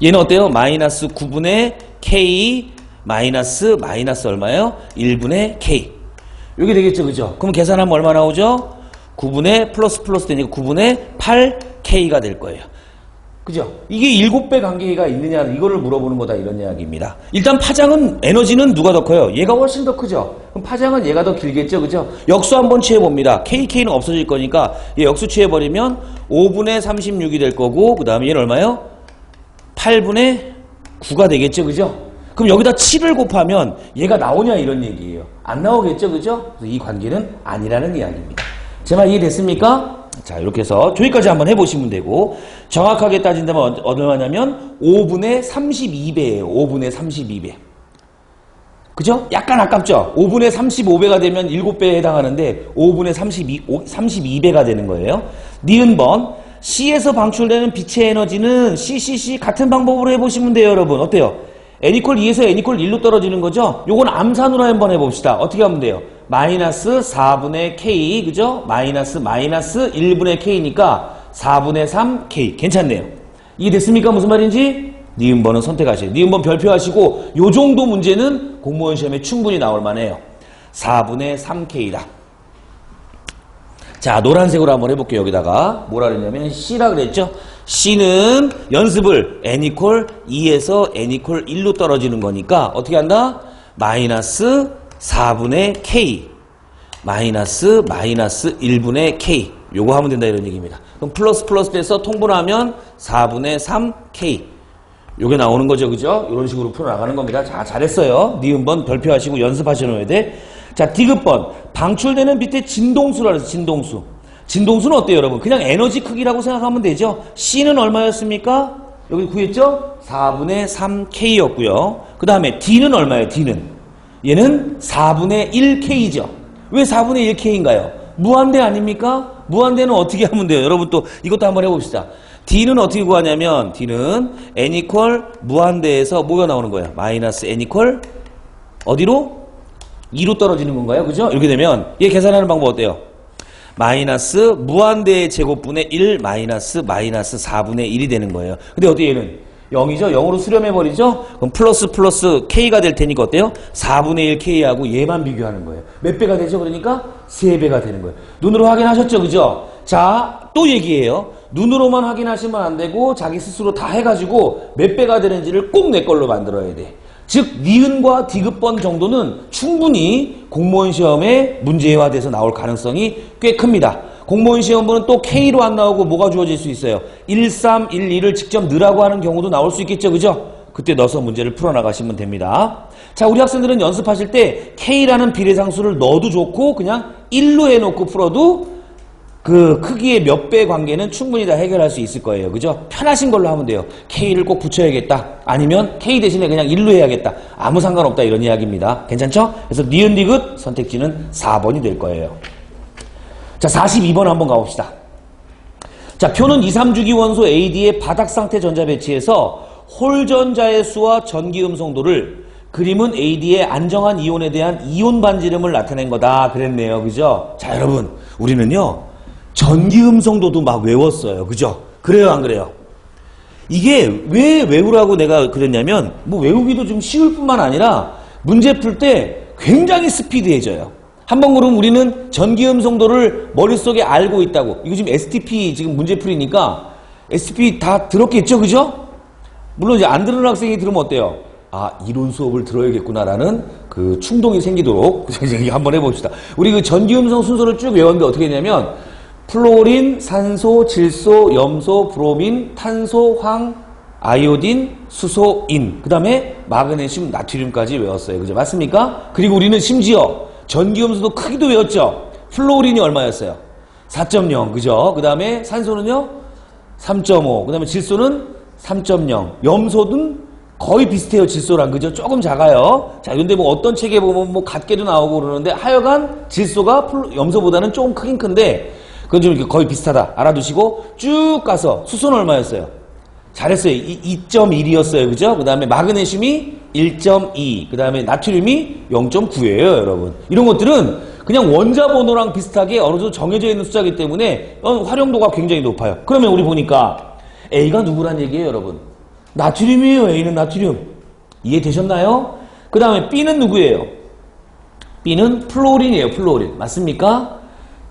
얘는 어때요? 마이너스 9분의 K 마이너스 얼마예요? 1분의 K. 이게 되겠죠. 그죠? 그럼 계산하면 얼마 나오죠? 9분의 플러스 되니까 9분의 8K가 될 거예요. 그죠? 이게 7배 관계가 있느냐 이거를 물어보는 거다 이런 이야기입니다. 일단 파장은 에너지는 누가 더 커요? 얘가 훨씬 더 크죠? 그럼 파장은 얘가 더 길겠죠? 그죠? 역수 한번 취해봅니다. KK는 없어질 거니까 얘 역수 취해버리면 5분의 36이 될 거고 그 다음에 얘는 얼마요? 8분의 9가 되겠죠? 그죠? 그럼 여기다 7을 곱하면 얘가 나오냐 이런 얘기예요. 안 나오겠죠? 그죠? 그래서 이 관계는 아니라는 이야기입니다. 제 말 이해됐습니까? 자, 이렇게 해서 조기까지 한번 해보시면 되고 정확하게 따진다면 얼마냐면 5분의 32배예요. 5분의 32배. 그죠? 약간 아깝죠? 5분의 35배가 되면 7배에 해당하는데 5분의 32배가 되는 거예요. 니은번 C에서 방출되는 빛의 에너지는 CCC 같은 방법으로 해보시면 돼요. 여러분 어때요? n=2에서 n=1로 떨어지는 거죠? 요건 암산으로 한번 해봅시다. 어떻게 하면 돼요? 마이너스 4분의 K, 그죠? 마이너스 1분의 K니까 4분의 3K. 괜찮네요. 이해됐습니까? 무슨 말인지? 니은번은 선택하세요. 니은번 별표하시고 요 정도 문제는 공무원 시험에 충분히 나올 만해요. 4분의 3K다. 자, 노란색으로 한번 해볼게요. 여기다가 뭐라 그랬냐면 C라 그랬죠? C는 연습을 n=2에서 n=1로 떨어지는 거니까 어떻게 한다? 마이너스 4분의 K 마이너스 1분의 K 요거 하면 된다 이런 얘기입니다. 그럼 플러스 돼서 통분하면 4분의 3K 요게 나오는 거죠. 그죠? 이런 식으로 풀어나가는 겁니다. 자, 잘했어요. 니은번 별표하시고 연습하셔 놓아야 돼. 자, 디귿번 방출되는 빛의 진동수라 그래서 진동수는 어때요 여러분? 그냥 에너지 크기라고 생각하면 되죠. C는 얼마였습니까? 여기 구했죠? 4분의 3K였고요. 그 다음에 D는 얼마예요? D는 얘는 4분의 1K죠. 왜 4분의 1K인가요? 무한대 아닙니까? 무한대는 어떻게 하면 돼요? 여러분 또 이것도 한번 해봅시다. D는 어떻게 구하냐면 D는 n= 무한대에서 뭐가 나오는 거예요? 마이너스 n= 어디로? 2로 떨어지는 건가요? 그죠? 이렇게 되면 얘 계산하는 방법 어때요? 마이너스 무한대의 제곱분의 1 마이너스 4분의 1이 되는 거예요. 근데 어때 얘는? 0이죠? 0으로 수렴해버리죠? 그럼 플러스 K가 될 테니까 어때요? 4분의 1K하고 얘만 비교하는 거예요. 몇 배가 되죠? 그러니까 3배가 되는 거예요. 눈으로 확인하셨죠? 그죠? 자, 또 얘기해요. 눈으로만 확인하시면 안 되고 자기 스스로 다 해가지고 몇 배가 되는지를 꼭 내 걸로 만들어야 돼. 즉 니은과 디귿번 정도는 충분히 공무원 시험에 문제화돼서 나올 가능성이 꽤 큽니다. 공무원 시험부는 또 K로 안 나오고 뭐가 주어질 수 있어요? 1, 3, 1, 2를 직접 넣으라고 하는 경우도 나올 수 있겠죠. 그죠? 그때 넣어서 문제를 풀어나가시면 됩니다. 자, 우리 학생들은 연습하실 때 K라는 비례상수를 넣어도 좋고 그냥 1로 해놓고 풀어도 그 크기의 몇 배 관계는 충분히 다 해결할 수 있을 거예요. 그죠? 편하신 걸로 하면 돼요. K를 꼭 붙여야겠다. 아니면 K 대신에 그냥 1로 해야겠다. 아무 상관없다 이런 이야기입니다. 괜찮죠? 그래서 니은 디귿 선택지는 4번이 될 거예요. 자, 42번 한번 가봅시다. 자, 표는 2, 3주기 원소 AD의 바닥 상태 전자 배치에서 홀 전자의 수와 전기 음성도를 그림은 AD의 안정한 이온에 대한 이온 반지름을 나타낸 거다 그랬네요. 그죠? 자, 여러분, 우리는요 전기음성도도 막 외웠어요. 그죠? 그래요, 안 그래요? 이게 왜 외우라고 내가 그랬냐면 뭐 외우기도 좀 쉬울 뿐만 아니라 문제 풀 때 굉장히 스피드해져요. 한번 그러면 우리는 전기음성도를 머릿속에 알고 있다고. 이거 지금 STP 지금 문제 풀이니까 STP 다 들었겠죠? 그죠? 물론 이제 안 들은 학생이 들으면 어때요? 아, 이론 수업을 들어야겠구나라는 그 충동이 생기도록 한번 해봅시다. 우리 그 전기음성 순서를 쭉 외웠는데 어떻게 했냐면 플로린, 산소, 질소, 염소, 브로민, 탄소, 황, 아이오딘, 수소, 인. 그 다음에 마그네슘, 나트륨까지 외웠어요. 그죠? 맞습니까? 그리고 우리는 심지어 전기음수도 크기도 외웠죠. 플로린이 얼마였어요? 4.0. 그죠? 그 다음에 산소는요? 3.5. 그 다음에 질소는 3.0. 염소는 거의 비슷해요. 질소랑. 그죠? 조금 작아요. 자, 근데 뭐 어떤 책에 보면 뭐 같게도 나오고 그러는데 하여간 질소가 염소보다는 조금 크긴 큰데 그건 좀 거의 비슷하다. 알아두시고 쭉 가서 수소는 얼마였어요? 잘했어요. 2.1이었어요. 그죠? 그 다음에 마그네슘이 1.2. 그 다음에 나트륨이 0.9예요, 여러분. 이런 것들은 그냥 원자 번호랑 비슷하게 어느 정도 정해져 있는 숫자이기 때문에 활용도가 굉장히 높아요. 그러면 우리 보니까 A가 누구란 얘기예요, 여러분? 나트륨이에요. A는 나트륨. 이해되셨나요? 그 다음에 B는 누구예요? B는 플로린이에요. 플로린. 맞습니까?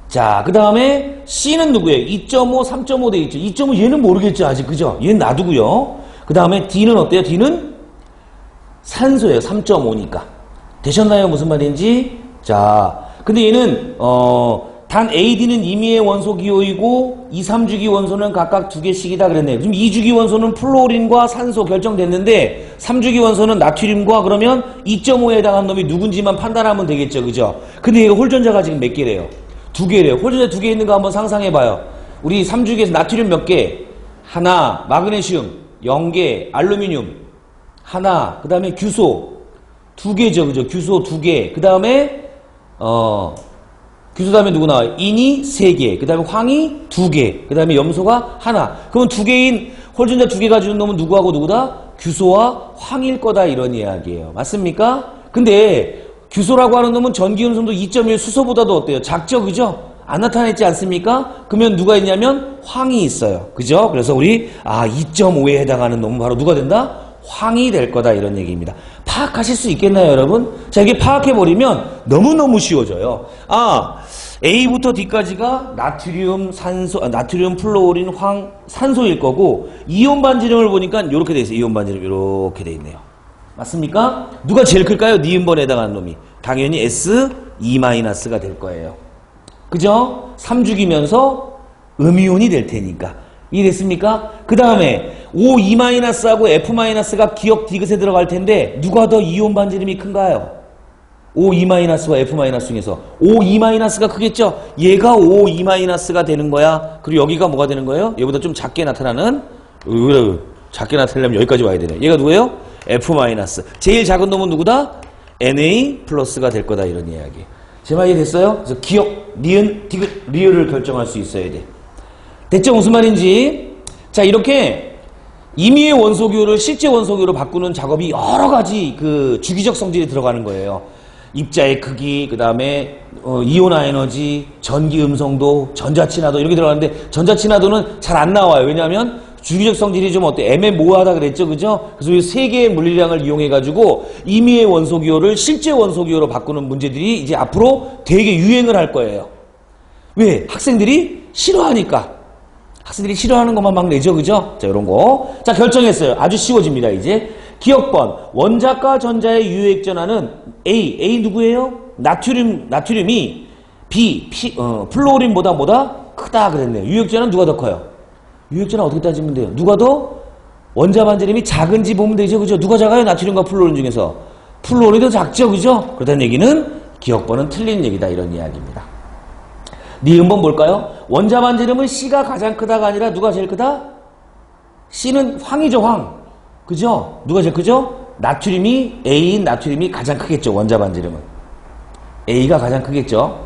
자, 그 다음에 C는 누구예요? 2.5, 3.5 돼 있죠. 2.5 얘는 모르겠죠. 아직. 그죠? 얘는 놔두고요. 그 다음에 D는 어때요? D는 산소예요. 3.5니까. 되셨나요? 무슨 말인지? 자, 근데 얘는 단 AD는 임의의 원소 기호이고 2, 3주기 원소는 각각 2개씩이다 그랬네요. 지금 2주기 원소는 플로린과 산소 결정됐는데 3주기 원소는 나트륨과 그러면 2.5에 해당한 놈이 누군지만 판단하면 되겠죠. 그죠? 근데 얘가 홀전자가 지금 몇 개래요? 2개래요. 홀전자 2개 있는 거 한번 상상해봐요. 우리 3주기에서 나트륨 몇 개? 하나, 마그네슘 0개, 알루미늄 하나, 그 다음에 규소 2개죠. 그죠? 규소 2개. 그 다음에 규소 다음에 누구 나와요? 인이 3개. 그 다음에 황이 2개. 그 다음에 염소가 하나. 그러면 2개인 홀전자 2개 가지고 놈은 누구하고 누구다? 규소와 황일 거다 이런 이야기예요. 맞습니까? 근데 규소라고 하는 놈은 전기음성도 2.1 수소보다도 어때요? 작죠? 그죠? 안 나타냈지 않습니까? 그러면 누가 있냐면 황이 있어요. 그죠? 그래서 우리 2.5에 해당하는 놈은 바로 누가 된다? 황이 될 거다 이런 얘기입니다. 파악하실 수 있겠나요, 여러분? 자, 이게 파악해버리면 너무너무 쉬워져요. A부터 D까지가 나트륨, 나트륨, 플로린, 황, 산소일 거고 이온 반지름을 보니까 이렇게 돼 있어요. 이온 반지름 이렇게 돼 있네요. 맞습니까? 누가 제일 클까요? 니은번에 해당하는 놈이. 당연히 S2-가 될 거예요. 그죠? 3주기면서 음이온이 될 테니까. 이해됐습니까? 그 다음에 O2-하고 F-가 기억 디귿에 들어갈 텐데 누가 더 이온 반지름이 큰가요? O2-와 F- 중에서 O2-가 크겠죠? 얘가 O2-가 되는 거야. 그리고 여기가 뭐가 되는 거예요? 얘보다 좀 작게 나타나는 작게 나타내려면 여기까지 와야 되네. 얘가 누구예요? F-. 제일 작은 놈은 누구다? Na+가 될 거다 이런 이야기. 제 말 이해됐어요? 그래서 기억, 니은, 디귿, 리을을 결정할 수 있어야 돼. 됐죠? 무슨 말인지? 자, 이렇게 임의의 원소기호를 실제 원소기호로 바꾸는 작업이 여러 가지 그 주기적 성질이 들어가는 거예요. 입자의 크기, 그 다음에 이온화 에너지, 전기 음성도, 전자친화도 이렇게 들어가는데 전자친화도는 잘 안 나와요. 왜냐하면 주기적 성질이 좀 애매모호하다 그랬죠. 그죠? 그래서 이 세 개의 물리량을 이용해가지고 임의의 원소기호를 실제 원소기호로 바꾸는 문제들이 이제 앞으로 되게 유행을 할 거예요. 왜? 학생들이 싫어하니까. 학생들이 싫어하는 것만 막 내죠. 그죠? 자, 요런 거. 자, 결정했어요. 아주 쉬워집니다, 이제. 기억번. 원자과 전자의 유효액 전하는 A 누구예요? 나트륨이 플로린보다 뭐다? 크다 그랬네요. 유효액 전하는 누가 더 커요? 유효액 전하 어떻게 따지면 돼요? 누가 더 원자 반지름이 작은지 보면 되죠. 그죠? 누가 작아요? 나트륨과 플로린 중에서. 플로린이 더 작죠. 그죠? 그렇다는 얘기는 기억번은 틀린 얘기다. 이런 이야기입니다. 니은번 볼까요? 원자 반지름은 C가 가장 크다가 아니라 누가 제일 크다? C는 황이죠, 황. 그죠? 누가 제일 크죠? A인 나트륨이 가장 크겠죠, 원자 반지름은. A가 가장 크겠죠.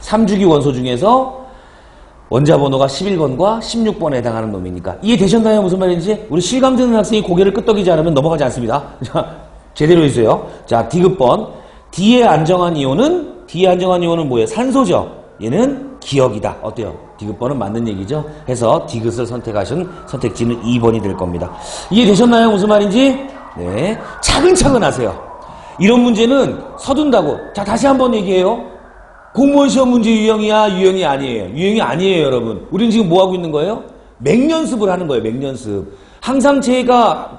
3주기 원소 중에서 원자 번호가 11번과 16번에 해당하는 놈이니까. 이해되셨나요? 무슨 말인지? 우리 실감 드는 학생이 고개를 끄덕이지 않으면 넘어가지 않습니다. 제대로 해주세요. 자, 디귿번. D의 안정한 이온은 뭐예요? 산소죠. 얘는 기억이다. 어때요? 디귿번은 맞는 얘기죠. 해서 디귿을 선택하신 선택지는 2번이 될 겁니다. 이해되셨나요? 무슨 말인지? 네. 차근차근 하세요. 이런 문제는 서둔다고. 자, 다시 한번 얘기해요. 공무원 시험 문제 유형이야, 유형이 아니에요. 유형이 아니에요, 여러분. 우리는 지금 뭐 하고 있는 거예요? 맹연습을 하는 거예요, 맹연습. 항상 제가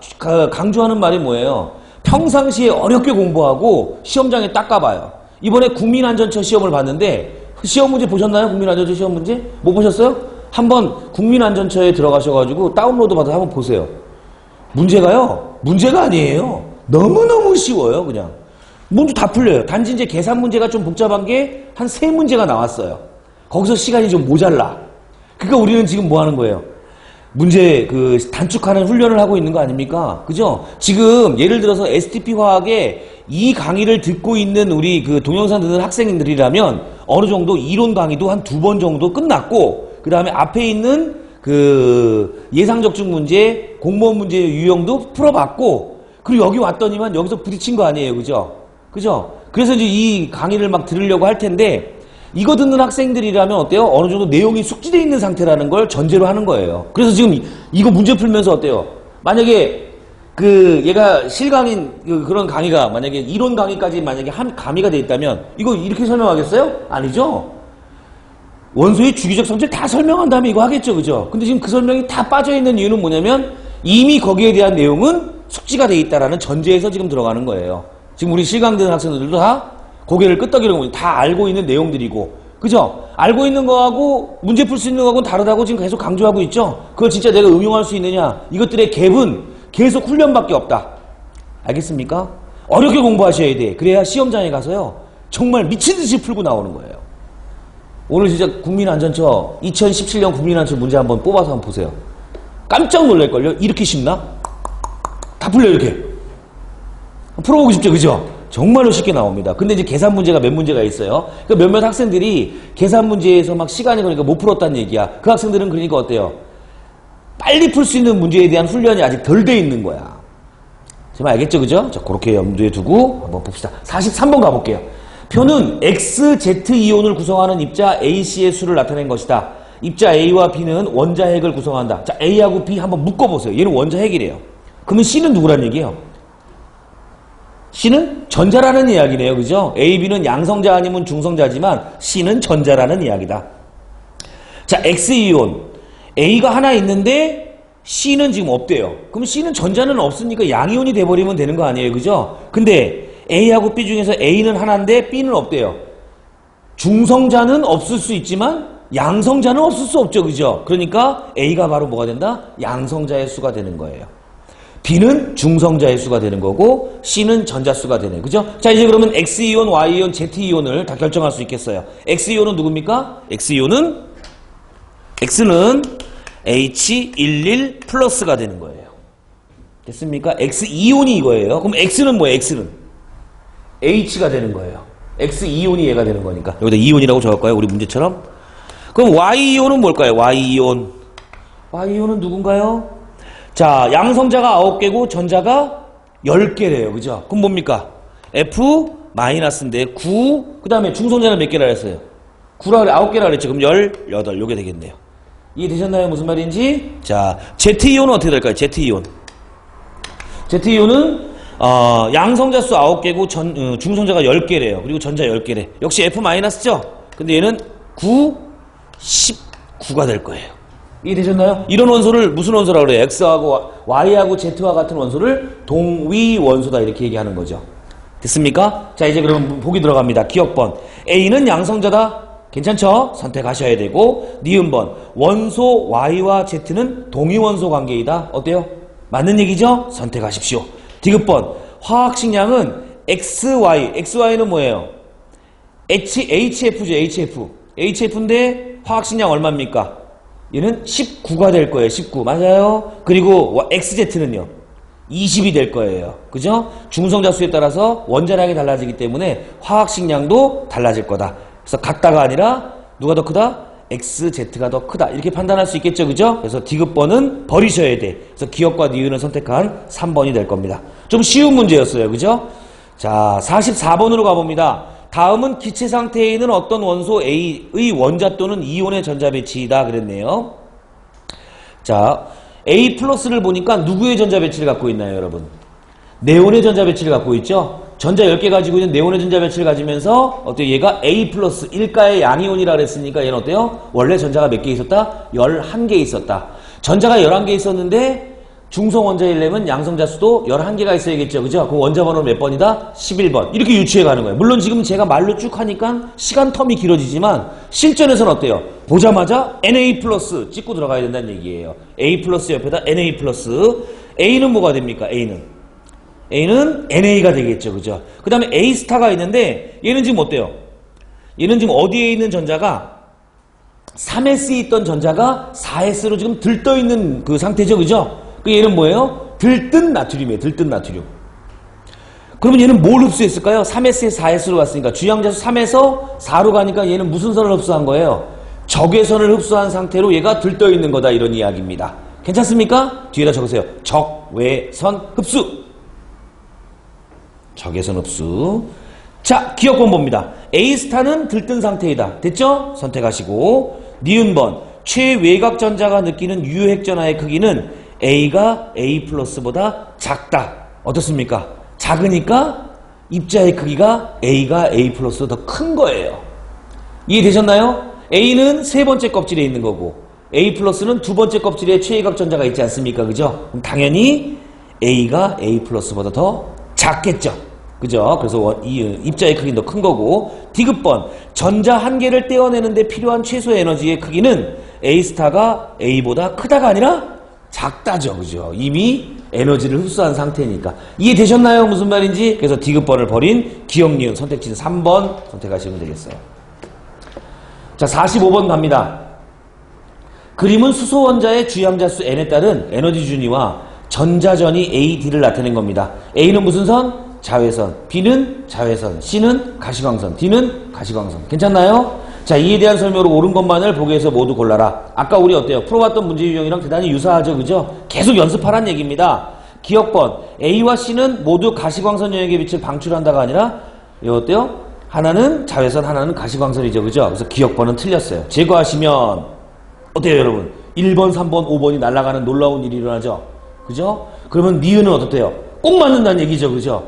강조하는 말이 뭐예요? 평상시에 어렵게 공부하고 시험장에 딱 가봐요. 이번에 국민안전처 시험을 봤는데 시험 문제 보셨나요? 국민안전처 시험 문제? 못 보셨어요? 한번 국민안전처에 들어가셔가지고 다운로드 받아서 한번 보세요. 문제가 아니에요. 너무너무 쉬워요, 그냥. 문제 다 풀려요. 단지 이제 계산 문제가 좀 복잡한 게 한 3문제가 나왔어요. 거기서 시간이 좀 모자라. 그러니까 우리는 지금 뭐 하는 거예요? 문제 단축하는 훈련을 하고 있는 거 아닙니까? 그죠? 지금 예를 들어서 STP 화학의 이 강의를 듣고 있는 우리 동영상 듣는 학생들이라면 어느 정도 이론 강의도 한 2번 정도 끝났고, 그 다음에 앞에 있는 예상적중 문제, 공무원 문제 유형도 풀어봤고, 그리고 여기 왔더니만 여기서 부딪힌 거 아니에요. 그죠? 그래서 이제 이 강의를 막 들으려고 할 텐데, 이거 듣는 학생들이라면 어때요? 어느 정도 내용이 숙지되어 있는 상태라는 걸 전제로 하는 거예요. 그래서 지금 이거 문제 풀면서 어때요? 만약에 얘가 실강인 그런 강의가 만약에 이론 강의까지 만약에 한 가미가 돼 있다면 이거 이렇게 설명하겠어요? 아니죠? 원소의 주기적 성질 다 설명한 다음에 이거 하겠죠, 그죠? 근데 지금 그 설명이 다 빠져 있는 이유는 뭐냐면 이미 거기에 대한 내용은 숙지가 돼 있다라는 전제에서 지금 들어가는 거예요. 지금 우리 실강되는 학생들도 다 고개를 끄덕이는 다 알고 있는 내용들이고, 그죠? 알고 있는 거하고 문제 풀 수 있는 거하고는 다르다고 지금 계속 강조하고 있죠? 그걸 진짜 내가 응용할 수 있느냐? 이것들의 갭은 계속 훈련밖에 없다. 알겠습니까? 어렵게 공부하셔야 돼. 그래야 시험장에 가서요, 정말 미친 듯이 풀고 나오는 거예요. 오늘 진짜 국민안전처 2017년 국민안전처 문제 한번 뽑아서 한번 보세요. 깜짝 놀랄걸요? 이렇게 쉽나? 다 풀려, 이렇게. 풀어보고 싶죠, 그죠? 정말로 쉽게 나옵니다. 근데 이제 계산 문제가 몇 문제가 있어요. 그러니까 몇몇 학생들이 계산 문제에서 막 시간이 걸리니까 못 풀었다는 얘기야. 그 학생들은 그러니까 어때요? 빨리 풀 수 있는 문제에 대한 훈련이 아직 덜 돼 있는 거야. 지금 알겠죠, 그죠? 자, 그렇게 염두에 두고 한번 봅시다. 43번 가볼게요. 표는 XZ이온을 구성하는 입자 AC의 수를 나타낸 것이다. 입자 A와 B는 원자핵을 구성한다. 자, A하고 B 한번 묶어보세요. 얘는 원자핵이래요. 그러면 C는 누구란 얘기예요? C는 전자라는 이야기네요. 그죠? A, B는 양성자 아니면 중성자지만 C는 전자라는 이야기다. 자, X이온. A가 하나 있는데 C는 지금 없대요. 그럼 C는 전자는 없으니까 양이온이 돼버리면 되는 거 아니에요. 그죠? 근데 A하고 B 중에서 A는 하나인데 B는 없대요. 중성자는 없을 수 있지만 양성자는 없을 수 없죠. 그죠? 그러니까 A가 바로 뭐가 된다? 양성자의 수가 되는 거예요. B는 중성자의 수가 되는 거고 C는 전자수가 되는, 그죠? 자, 이제 그러면 X이온, Y이온, Z이온을 다 결정할 수 있겠어요. X이온은 누굽니까? X는 H11 플러스가 되는 거예요. 됐습니까? X이온이 이거예요. 그럼 X는 뭐예요? X는 H가 되는 거예요. X이온이 얘가 되는 거니까 여기다 이온이라고 적을까요? 우리 문제처럼. 그럼 Y이온은 뭘까요? Y이온은 누군가요? 자, 양성자가 9개고 전자가 10개래요. 그죠? 그럼 뭡니까? F-인데 9, 그 다음에 중성자는 몇 개라 했어요? 9개라 그랬죠. 그럼 18, 요게 되겠네요. 이해되셨나요? 무슨 말인지? 자, Z이온은 어떻게 될까요? Z이온은 양성자 수 9개고 중성자가 10개래요. 그리고 전자 10개래. 역시 F-죠? 근데 얘는 9, 19가 될 거예요. 이해되셨나요? 이런 원소를 무슨 원소라고 그래요? X하고 Y하고 Z와 같은 원소를 동위 원소다 이렇게 얘기하는 거죠. 됐습니까? 자, 이제 그러면 보기 들어갑니다. 기억번. A는 양성자다. 괜찮죠? 선택하셔야 되고, 니은번. 원소 Y와 Z는 동위 원소 관계이다. 어때요? 맞는 얘기죠? 선택하십시오. 디귿번. 화학식량은 XY는 뭐예요? HF죠, HF. HF인데 화학식량 얼마입니까? 얘는 19가 될 거예요. 19. 맞아요? 그리고 XZ는요. 20이 될 거예요. 그죠? 중성자 수에 따라서 원자량이 달라지기 때문에 화학식량도 달라질 거다. 그래서 같다가 아니라 누가 더 크다? XZ가 더 크다. 이렇게 판단할 수 있겠죠. 그죠? 그래서 디귿번은 버리셔야 돼. 그래서 기역과 니은을 선택한 3번이 될 겁니다. 좀 쉬운 문제였어요. 그죠? 자, 44번으로 가봅니다. 다음은 기체 상태에 있는 어떤 원소 A의 원자 또는 이온의 전자 배치이다. 그랬네요. 자, A 플러스를 보니까 누구의 전자 배치를 갖고 있나요, 여러분? 네온의 전자 배치를 갖고 있죠? 전자 10개 가지고 있는 네온의 전자 배치를 가지면서 어때요? 얘가 A 플러스 1가의 양이온이라 그랬으니까 얘는 어때요? 원래 전자가 몇 개 있었다? 11개 있었다. 전자가 11개 있었는데 중성 원자이려면 양성자 수도 11개가 있어야겠죠. 그죠? 그럼 원자 번호는 몇 번이다? 11번. 이렇게 유추해 가는 거예요. 물론 지금 제가 말로 쭉 하니까 시간 텀이 길어지지만 실전에서는 어때요? 보자마자 Na 플러스 찍고 들어가야 된다는 얘기예요. A 플러스 옆에다 Na 플러스. A는 뭐가 됩니까? A는 NA가 되겠죠. 그죠? 그 다음에 A 스타가 있는데 얘는 지금 어때요? 얘는 지금 어디에 있는 전자가 3S에 있던 전자가 4S로 지금 들떠 있는 그 상태죠. 그죠? 그 얘는 뭐예요? 들뜬 나트륨이에요. 들뜬 나트륨. 그러면 얘는 뭘 흡수했을까요? 3S에 4S로 갔으니까 주양자수 3에서 4로 가니까 얘는 무슨 선을 흡수한 거예요? 적외선을 흡수한 상태로 얘가 들떠 있는 거다. 이런 이야기입니다. 괜찮습니까? 뒤에다 적으세요. 적외선 흡수. 적외선 흡수. 자, 기억번 봅니다. A스타는 들뜬 상태이다. 됐죠? 선택하시고 니은번 최외곽 전자가 느끼는 유핵전하의 크기는 A가 A 플러스보다 작다. 어떻습니까? 작으니까 입자의 크기가 A가 A 플러스 더 큰 거예요. 이해되셨나요? A는 세 번째 껍질에 있는 거고 A 플러스는 두 번째 껍질에 최외곽 전자가 있지 않습니까? 그죠? 그럼 당연히 A가 A 플러스보다 더 작겠죠. 그죠? 그래서 입자의 크기는 더 큰 거고 디귿번 전자 한 개를 떼어내는데 필요한 최소 에너지의 크기는 A스타가 A보다 크다가 아니라 작다죠. 그죠? 이미 에너지를 흡수한 상태니까. 이해되셨나요? 무슨 말인지? 그래서 디귿번을 버린 기억, 니은 선택지는 3번 선택하시면 되겠어요. 자, 45번 갑니다. 그림은 수소 원자의 주양자수 N에 따른 에너지 준위와 전자전이 A, D를 나타낸 겁니다. A는 무슨 선? 자외선. B는 자외선. C는 가시광선. D는 가시광선. 괜찮나요? 자, 이에 대한 설명으로 옳은 것만을 보기에서 모두 골라라. 아까 우리 어때요? 풀어봤던 문제 유형이랑 대단히 유사하죠. 그죠? 계속 연습하란 얘기입니다. 기억번 A와 C는 모두 가시광선 영역의 빛을 방출한다가 아니라 이거 어때요? 하나는 자외선, 하나는 가시광선이죠. 그죠? 그래서 기억번은 틀렸어요. 제거하시면 어때요, 여러분? 1번, 3번, 5번이 날아가는 놀라운 일이 일어나죠. 그죠? 그러면 니은은 어떻대요? 꼭 맞는다는 얘기죠. 그죠?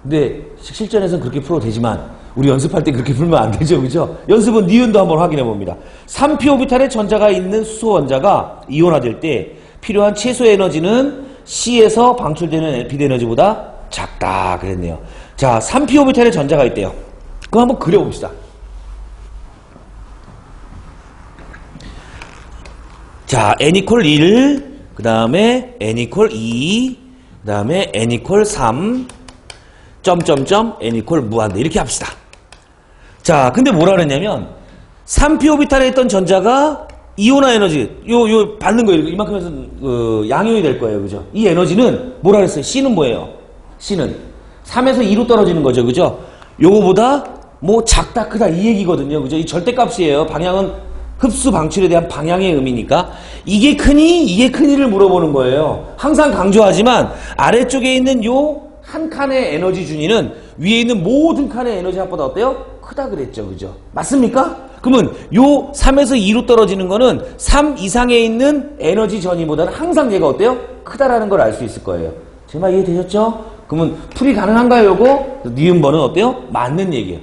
근데 실전에서는 그렇게 풀어도 되지만 우리 연습할 때 그렇게 풀면 안 되죠. 그죠? 연습은 니은도 한번 확인해 봅니다. 3p 오비탈에 전자가 있는 수소 원자가 이온화될 때 필요한 최소 에너지는 C에서 방출되는 빛 에너지보다 작다 그랬네요. 자, 3p 오비탈에 전자가 있대요. 그럼 한번 그려봅시다. 자, n 이퀄 1, 그 다음에 n 이퀄 2, 그 다음에 n 이퀄 3, 점점점 n 이퀄 무한대 이렇게 합시다. 자, 근데 뭐라 그랬냐면 3p 오비탈에 있던 전자가 이온화 에너지 요 받는 거예요. 이만큼 해서 양이온이 될 거예요. 그죠? 이 에너지는 뭐라 그랬어요? C는 뭐예요? C는 3에서 2로 떨어지는 거죠. 그죠? 요거보다 뭐 작다 크다 이 얘기거든요. 그죠? 이 절대값이에요. 방향은 흡수 방출에 대한 방향의 의미니까 이게 크니 이게 크니를 물어보는 거예요. 항상 강조하지만 아래쪽에 있는 요 한 칸의 에너지 준위는 위에 있는 모든 칸의 에너지 합보다 어때요? 크다 그랬죠. 그죠? 맞습니까? 그러면 요 3에서 2로 떨어지는 거는 3 이상에 있는 에너지 전위보다는 항상 얘가 어때요? 크다라는 걸 알 수 있을 거예요. 제 말 이해되셨죠? 그러면 풀이 가능한가요, 요거? 니은번은 어때요? 맞는 얘기예요.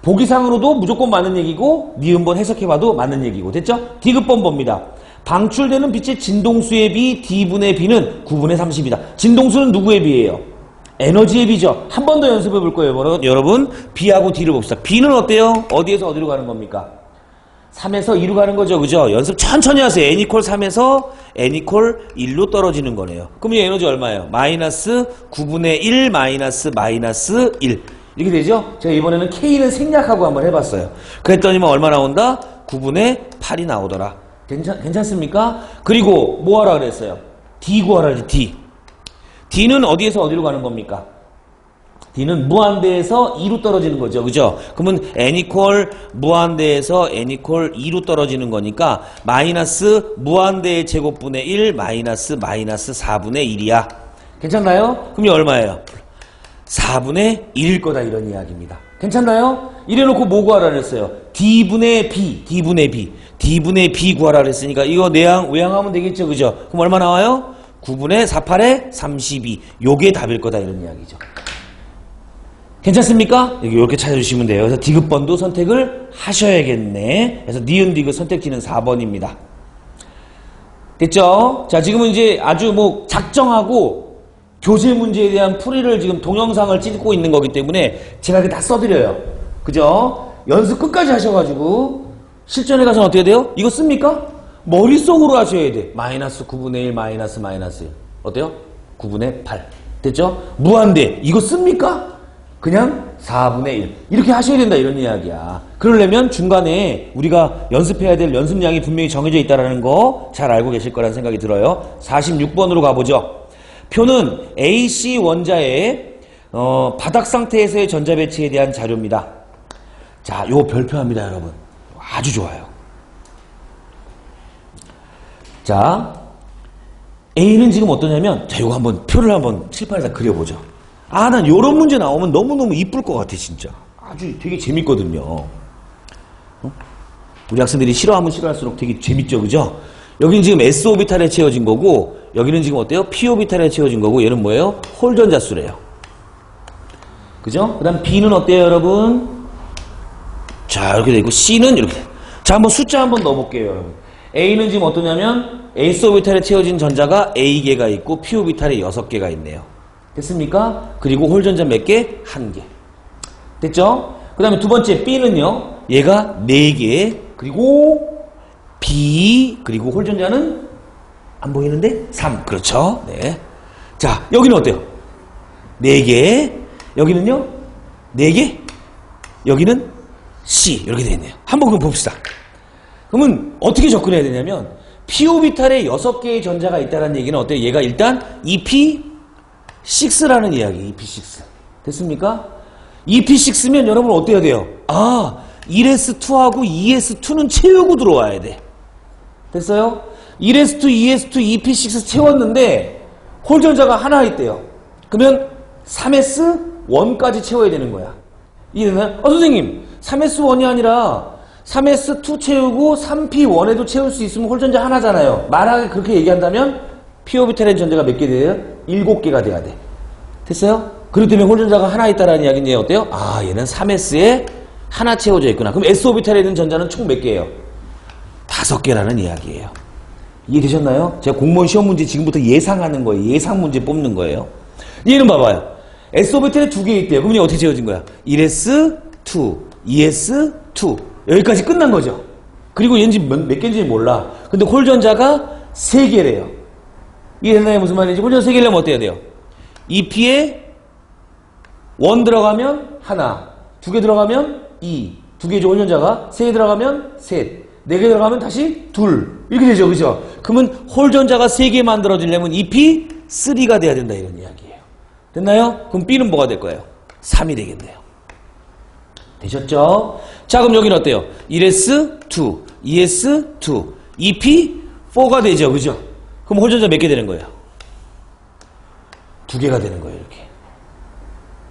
보기상으로도 무조건 맞는 얘기고 니은번 해석해봐도 맞는 얘기고. 됐죠? 디귿번 봅니다. 방출되는 빛의 진동수의 비 D분의 B는 9분의 30이다. 진동수는 누구의 비예요? 에너지의 비죠. 한 번 더 연습해 볼 거예요. 여러분 B하고 D를 봅시다. B는 어때요? 어디에서 어디로 가는 겁니까? 3에서 2로 가는 거죠. 그죠? 연습 천천히 하세요. n 이퀄 3에서 n 이퀄 1로 떨어지는 거네요. 그럼 이 에너지 얼마예요? 마이너스 9분의 1 마이너스 1 이렇게 되죠? 제가 이번에는 K는 생략하고 한번 해봤어요. 그랬더니만 얼마 나온다? 9분의 8이 나오더라. 괜찮습니까? 그리고 뭐 하라 그랬어요? D 구하라 그랬지. D는 어디에서 어디로 가는 겁니까? D는 무한대에서 2로 떨어지는 거죠. 그죠? 그러면 n equal 무한대에서 n equal 2로 떨어지는 거니까 마이너스 무한대의 제곱분의 1 마이너스 4분의 1이야. 괜찮나요? 그럼 이 얼마예요? 4분의 1일 거다 이런 이야기입니다. 괜찮나요? 이래놓고 뭐 구하라 그랬어요? D분의 B 구하라 그랬으니까 이거 내양 외양하면 되겠죠. 그죠? 그럼 얼마 나와요? 9분의 48에 32. 요게 답일 거다 이런 이야기죠. 괜찮습니까? 이렇게 찾아주시면 돼요. 그래서 디귿번도 선택을 하셔야겠네. 그래서 니은 디귿 선택지는 4번입니다. 됐죠? 자, 지금은 이제 아주 뭐 작정하고 교재 문제에 대한 풀이를 지금 동영상을 찍고 있는 거기 때문에 제가 이렇게 다 써드려요. 그죠? 연습 끝까지 하셔가지고 실전에 가서는 어떻게 돼요? 이거 씁니까? 머릿속으로 하셔야 돼. 마이너스 9분의 1 마이너스 1. 어때요? 9분의 8. 됐죠? 무한대. 이거 씁니까? 그냥 4분의 1 이렇게 하셔야 된다 이런 이야기야. 그러려면 중간에 우리가 연습해야 될 연습량이 분명히 정해져 있다는 거 잘 알고 계실 거라는 생각이 들어요. 46번으로 가보죠. 표는 AC 원자의 바닥 상태에서의 전자 배치에 대한 자료입니다. 자, 요 별표합니다 여러분. 아주 좋아요. 자, A는 지금 어떠냐면, 자, 요거 한번 표를 한번 칠판에다 그려보죠. 아, 난 요런 문제 나오면 너무너무 이쁠 것 같아, 진짜. 아주 되게 재밌거든요. 우리 학생들이 싫어하면 싫어할수록 되게 재밌죠, 그죠? 여기는 지금 S오비탈에 채워진 거고, 여기는 지금 어때요? P오비탈에 채워진 거고, 얘는 뭐예요? 홀전자수래요. 그죠? 그 다음 B는 어때요, 여러분? 자, 이렇게 되고, C는 이렇게. 자, 한번 숫자 한번 넣어볼게요, 여러분. A는 지금 어떠냐면, S오비탈에 채워진 전자가 A개가 있고, P오비탈에 6개가 있네요. 됐습니까? 그리고 홀전자 몇 개? 1개. 됐죠? 그 다음에 두 번째 B는요. 얘가 4개. 그리고 B. 그리고 홀전자는 안 보이는데? 3. 그렇죠? 네. 자, 여기는 어때요? 4개. 여기는요? 4개. 여기는 C. 이렇게 되어 있네요. 한번 그럼 봅시다. 그러면 어떻게 접근해야 되냐면 P오비탈에 6개의 전자가 있다는 얘기는 어때요? 얘가 일단 EP6라는 이야기, EP6. 됐습니까? EP6면 여러분 어때야 돼요? 아, 1s2하고 2s2는 채우고 들어와야 돼. 됐어요? 1s2, 2s2, EP6 채웠는데 홀전자가 하나 있대요. 그러면 3s1까지 채워야 되는 거야. 이해되나요? 선생님, 3s1이 아니라 3s2 채우고 3p1에도 채울 수 있으면 홀전자 하나잖아요. 만약에 그렇게 얘기한다면 P오비탈의 전자가 몇 개 돼요? 7개가 돼야 돼. 됐어요? 그렇기 때문에 홀전자가 하나 있다라는 이야기는 어때요? 아, 얘는 3s에 하나 채워져 있구나. 그럼 S오비탈에 있는 전자는 총 몇 개예요? 5개라는 이야기예요. 이해되셨나요? 제가 공무원 시험 문제 지금부터 예상하는 거예요. 예상 문제 뽑는 거예요. 얘는 봐봐요. S오비탈에 2개 있대요. 그럼 얘 어떻게 채워진 거야? 1s2, 2s2. 여기까지 끝난 거죠. 그리고 얘는 몇 개인지 몰라. 근데 홀전자가 3개래요. 이해됐나요? 무슨 말인지. 홀전자 3개려면 어때야 돼요? EP에 1 들어가면 하나, 2개 들어가면 2, 2개죠 홀전자가. 3개 들어가면 셋, 4개 들어가면 다시 둘. 이렇게 되죠, 그죠? 그러면 홀전자가 3개 만들어지려면 EP3가 돼야 된다 이런 이야기예요. 됐나요? 그럼 B는 뭐가 될 거예요? 3이 되겠네요. 되셨죠? 자, 그럼 여기는 어때요? 1s2, 2s2, EP4가 되죠, 그죠? 그럼 홀전자 몇 개 되는 거예요? 2개가 되는 거예요, 이렇게.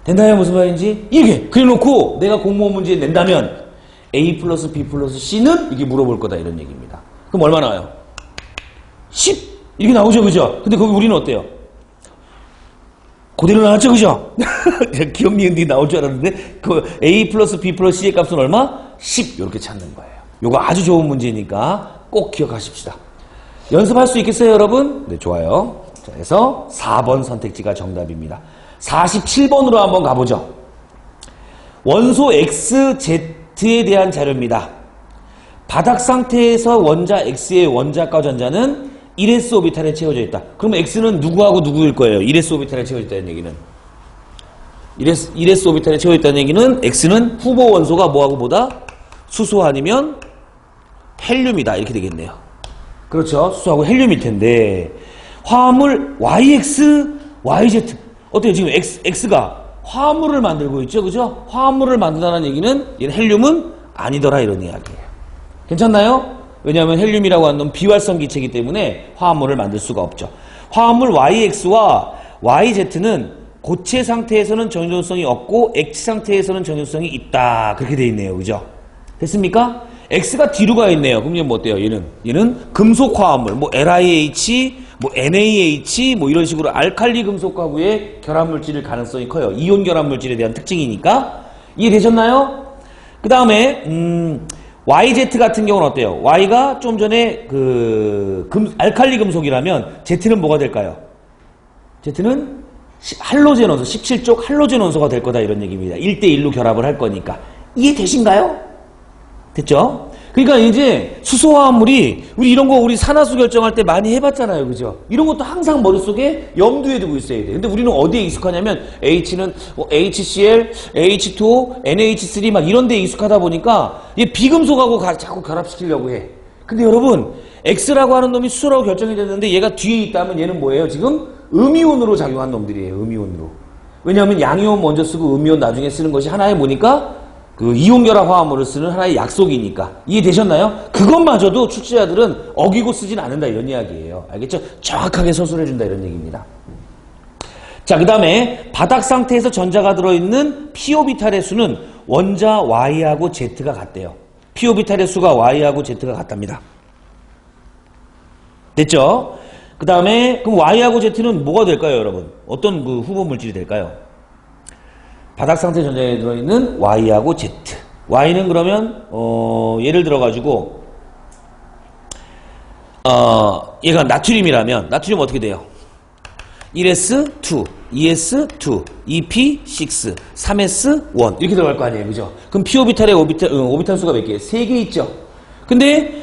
됐나요? 무슨 말인지? 이렇게 그래놓고 내가 공무원 문제 낸다면 A 플러스 B 플러스 C는 이게 물어볼 거다 이런 얘기입니다. 그럼 얼마 나와요? 10! 이렇게 나오죠, 그죠? 근데 거기 우리는 어때요? 그대로 나왔죠, 그죠? 기억 니은이 나올 줄 알았는데 그 A 플러스 B 플러스 C의 값은 얼마? 10 이렇게 찾는 거예요. 요거 아주 좋은 문제니까 꼭 기억하십시다. 연습할 수 있겠어요, 여러분? 네, 좋아요. 자, 그래서 4번 선택지가 정답입니다. 47번으로 한번 가보죠. 원소 XZ에 대한 자료입니다. 바닥 상태에서 원자 X의 원자가 전자는 1s 오비탈에 채워져 있다. 그러면 X는 누구하고 누구일 거예요? 1s 오비탈에 채워져 있다는 얘기는. 1s 오비탈에 채워져 있다는 얘기는 X는 후보 원소가 뭐하고 보다? 수소 아니면 헬륨이다. 이렇게 되겠네요. 그렇죠. 수소하고 헬륨일 텐데 화합물 YX, YZ 어때요? 지금 X가 화합물을 만들고 있죠. 그죠? 화합물을 만든다는 얘기는 얘는 헬륨은 아니더라 이런 이야기예요. 괜찮나요? 왜냐하면 헬륨이라고 하는 건 비활성 기체이기 때문에 화합물을 만들 수가 없죠. 화합물 YX와 YZ는 고체 상태에서는 정전성이 없고 액체 상태에서는 정전성이 있다. 그렇게 돼 있네요. 그죠? 됐습니까? X가 뒤로 가 있네요. 그럼 얘는 뭐 어때요? 얘는 금속 화합물, 뭐 LiH, 뭐 NaH, 뭐 이런 식으로 알칼리 금속 가구의 결합 물질일 가능성이 커요. 이온 결합 물질에 대한 특징이니까. 이해되셨나요? 그 다음에 YZ 같은 경우는 어때요? Y가 좀 전에 알칼리 금속이라면 Z는 뭐가 될까요? Z는 할로젠 원소, 17쪽 할로젠 원소가 될 거다 이런 얘기입니다. 1대1로 결합을 할 거니까. 이해되신가요? 됐죠? 그러니까 이제 수소화합물이 우리 이런 거 우리 산화수 결정할 때 많이 해봤잖아요. 그죠? 이런 것도 항상 머릿속에 염두에 두고 있어야 돼. 근데 우리는 어디에 익숙하냐면 H는 HCl, H2O, NH3 막 이런 데에 익숙하다 보니까 얘 비금속하고 자꾸 결합시키려고 해. 근데 여러분 X라고 하는 놈이 수소라고 결정이 됐는데 얘가 뒤에 있다면 얘는 뭐예요? 지금 음이온으로 작용한 놈들이에요. 음이온으로. 왜냐하면 양이온 먼저 쓰고 음이온 나중에 쓰는 것이 하나의 뭐니까? 그 이온결합 화합물을 쓰는 하나의 약속이니까. 이해되셨나요? 그것마저도 출제자들은 어기고 쓰진 않는다 이런 이야기예요. 알겠죠? 정확하게 서술해준다 이런 얘기입니다. 자, 그 다음에 바닥 상태에서 전자가 들어있는 피오비탈의 수는 원자 Y하고 Z가 같대요. 피오비탈의 수가 Y하고 Z가 같답니다. 됐죠? 그 다음에 그럼 Y하고 Z는 뭐가 될까요, 여러분? 어떤 그 후보 물질이 될까요? 바닥 상태 전자에 들어있는 Y하고 Z. Y는 그러면 예를 들어가지고 얘가 나트륨이라면 나트륨 어떻게 돼요? 1s2, 2s2, 2p6, 3s1 이렇게 들어갈 거 아니에요, 그죠? 그럼 p 오비탈의 오비탈 수가 몇 개예요? 3개 있죠. 근데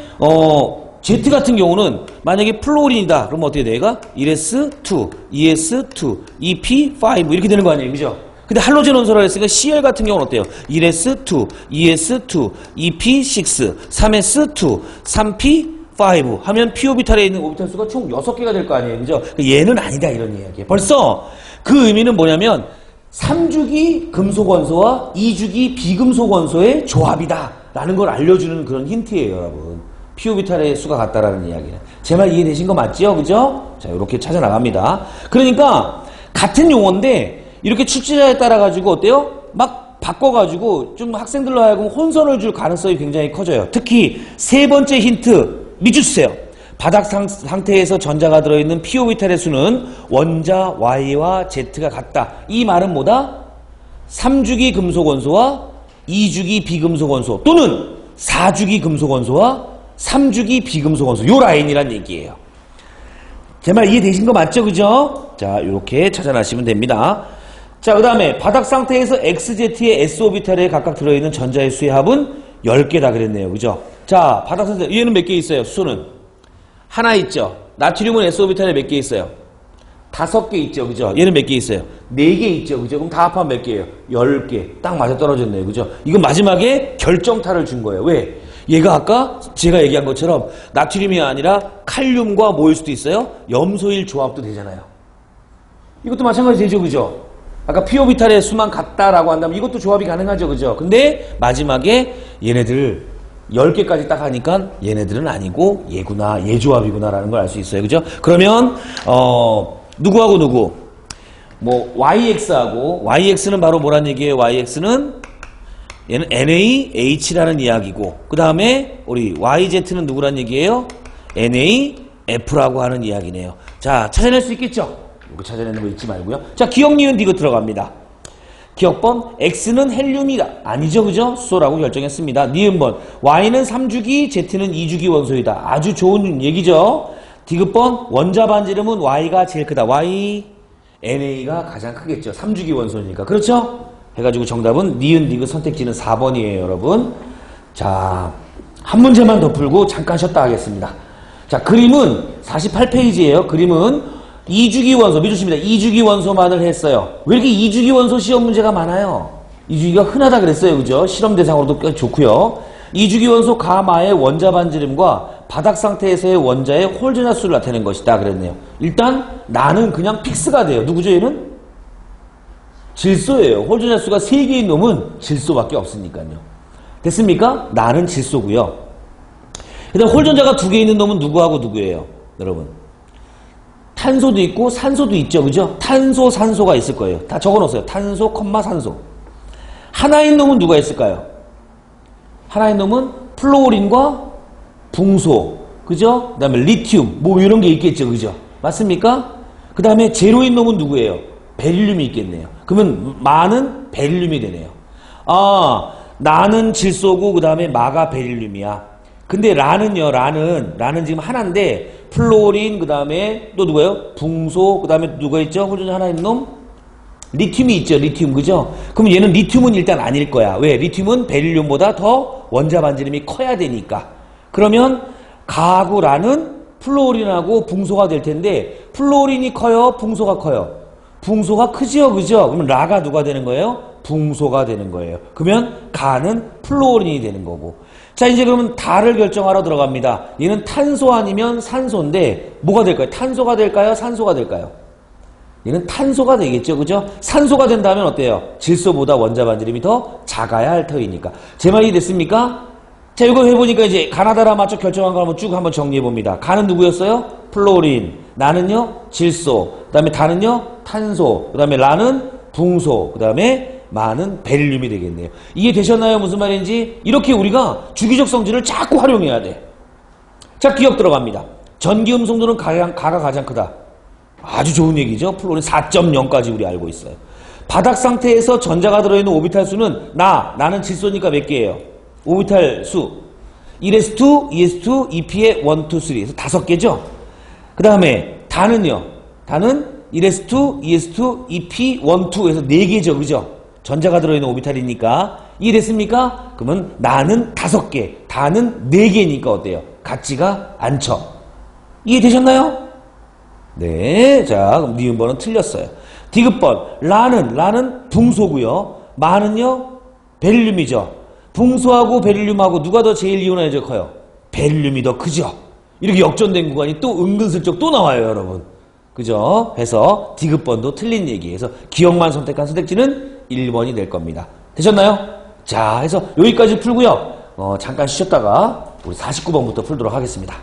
Z 같은 경우는 만약에 플로린이다. 그러면 어떻게 돼? 얘가 1s2, 2s2, 2p5 이렇게 되는 거 아니에요, 그죠? 근데 할로젠 원소라 했으니까 Cl 같은 경우는 어때요? 1s2, 2s2, 2p6, 3s2, 3p5 하면 p 오비탈에 있는 오비탈 수가 총 6개가 될 거 아니에요, 그죠? 얘는 아니다 이런 이야기예요. 벌써 그 의미는 뭐냐면 3주기 금속 원소와 2주기 비금속 원소의 조합이다 라는 걸 알려주는 그런 힌트예요, 여러분. p 오비탈의 수가 같다라는 이야기는. 제 말 이해되신 거 맞죠? 그죠? 자, 이렇게 찾아 나갑니다. 그러니까 같은 용어인데 이렇게 출제자에 따라 가지고 어때요? 막 바꿔가지고 좀 학생들로 하여금 혼선을 줄 가능성이 굉장히 커져요. 특히 세 번째 힌트 믿어주세요. 바닥 상태에서 전자가 들어있는 p 오비탈의 수는 원자 Y와 Z가 같다. 이 말은 뭐다? 3주기 금속 원소와 2주기 비금속 원소 또는 4주기 금속 원소와 3주기 비금속 원소 요 라인이란 얘기예요. 제 말 이해되신 거 맞죠? 그죠? 자, 이렇게 찾아나시면 됩니다. 자, 그 다음에 바닥 상태에서 XZ의 S오비탈에 각각 들어있는 전자의 수의 합은 10개다 그랬네요. 그죠? 자, 바닥 상태 얘는 몇 개 있어요? 수소는? 하나 있죠. 나트륨은 S오비탈에 몇 개 있어요? 5개 있죠. 그죠? 얘는 몇 개 있어요? 4개 있죠. 그죠? 그럼 다 합하면 몇 개예요? 10개. 딱 맞아 떨어졌네요. 그죠? 이건 마지막에 결정타를 준 거예요. 왜? 얘가 아까 제가 얘기한 것처럼 나트륨이 아니라 칼륨과 뭐일 수도 있어요? 염소일 조합도 되잖아요. 이것도 마찬가지 되죠. 그죠? 아까 피오비탈의 수만 같다라고 한다면 이것도 조합이 가능하죠. 그죠? 근데 마지막에 얘네들 10개까지 딱 하니까 얘네들은 아니고 얘구나, 얘 조합이구나 라는 걸 알 수 있어요. 그죠? 그러면 누구하고 누구? 뭐 YX하고 YX는 바로 뭐란 얘기예요? YX는 얘는 NaH라는 이야기고 그 다음에 우리 YZ는 누구란 얘기예요? NaF라고 하는 이야기네요. 자, 찾아낼 수 있겠죠? 이거 찾아내는 거 잊지 말고요. 자, 기억, 니은, 디귿 들어갑니다. 기억번 X는 헬륨이다. 아니죠, 그죠? 수소라고 결정했습니다. 니은번 Y는 3주기, Z는 2주기 원소이다. 아주 좋은 얘기죠. 디귿번 원자 반지름은 Y가 제일 크다. Y, NA가 가장 크겠죠. 3주기 원소니까. 그렇죠? 해가지고 정답은 니은, 디귿 선택지는 4번이에요, 여러분. 자, 한 문제만 더 풀고 잠깐 쉬었다 하겠습니다. 자, 그림은 48페이지예요. 그림은 2주기 원소, 믿으십니다. 2주기 원소만을 했어요. 왜 이렇게 2주기 원소 시험 문제가 많아요? 2주기가 흔하다 그랬어요. 그죠? 실험 대상으로도 꽤 좋고요. 2주기 원소 가마의 원자 반지름과 바닥 상태에서의 원자의 홀전화 수를 나타낸 것이다 그랬네요. 일단 나는 그냥 픽스가 돼요. 누구죠 얘는? 질소예요. 홀전자 수가 3개인 놈은 질소밖에 없으니까요. 됐습니까? 나는 질소고요. 그 다음 홀전자가 2개 있는 놈은 누구하고 누구예요? 여러분. 탄소도 있고 산소도 있죠. 그죠? 탄소, 산소가 있을 거예요. 다 적어놓으세요. 탄소, 산소. 하나인 놈은 누가 있을까요? 하나인 놈은 플로린과 붕소. 그죠? 그 다음에 리튬. 뭐 이런 게 있겠죠. 그죠? 맞습니까? 그 다음에 제로인 놈은 누구예요? 베릴륨이 있겠네요. 그러면 마는 베릴륨이 되네요. 아, 나는 질소고 그 다음에 마가 베릴륨이야. 근데 라는요, 라는 지금 하나인데 플로린 그 다음에 또 누구예요? 붕소 그 다음에 누가 있죠? 홀전자 하나 있는 놈? 리튬이 있죠. 리튬 그죠? 그럼 얘는 리튬은 일단 아닐 거야. 왜? 리튬은 베릴륨보다 더 원자 반지름이 커야 되니까. 그러면 가하고 라는 플로린하고 붕소가 될 텐데 플로린이 커요? 붕소가 커요? 붕소가 크지요? 그죠? 그러면 라가 누가 되는 거예요? 붕소가 되는 거예요. 그러면 가는 플로린이 되는 거고. 자, 이제 그러면 다를 결정하러 들어갑니다. 얘는 탄소 아니면 산소인데 뭐가 될까요? 탄소가 될까요? 산소가 될까요? 얘는 탄소가 되겠죠. 그죠? 산소가 된다면 어때요? 질소보다 원자 반지름이 더 작아야 할 터이니까. 제 말이 됐습니까? 자, 이거 해보니까 이제 가나다라 맞춰 결정한 거 한번 쭉 한번 정리해봅니다. 가는 누구였어요? 플로린. 나는요? 질소. 그 다음에 다는요? 탄소. 그 다음에 라는 붕소. 그 다음에 마는 베릴륨이 되겠네요. 이해 되셨나요? 무슨 말인지? 이렇게 우리가 주기적 성질을 자꾸 활용해야 돼. 자, 기억 들어갑니다. 전기음 성도는 가가 가장 크다. 아주 좋은 얘기죠. 플로린 4.0까지 우리 알고 있어요. 바닥 상태에서 전자가 들어있는 오비탈 수는 나는 질소니까 몇 개예요? 오비탈 수 1s2, 2s2, 2p의 1, 2, 3에서 5개죠. 그 다음에 다는요. 다는 1s2, 2s2, 2p, 1, 2에서 4개죠. 그죠? 전자가 들어있는 오비탈이니까. 이해됐습니까? 그러면 나는 5개, 다는 4개니까 어때요? 같지가 않죠. 이해되셨나요? 네. 자, 그럼 니은번은 틀렸어요. 디귿번. 라는 붕소고요. 마는요? 베릴륨이죠. 붕소하고 베릴륨하고 누가 더 제일 이온에너지가 커요? 베릴륨이 더 크죠. 이렇게 역전된 구간이 또 은근슬쩍 또 나와요, 여러분. 그죠? 해서 디귿번도 틀린 얘기해서 기억만 선택한 선택지는 1번이 될 겁니다. 되셨나요? 자, 해서 여기까지 풀고요. 잠깐 쉬었다가 우리 49번부터 풀도록 하겠습니다.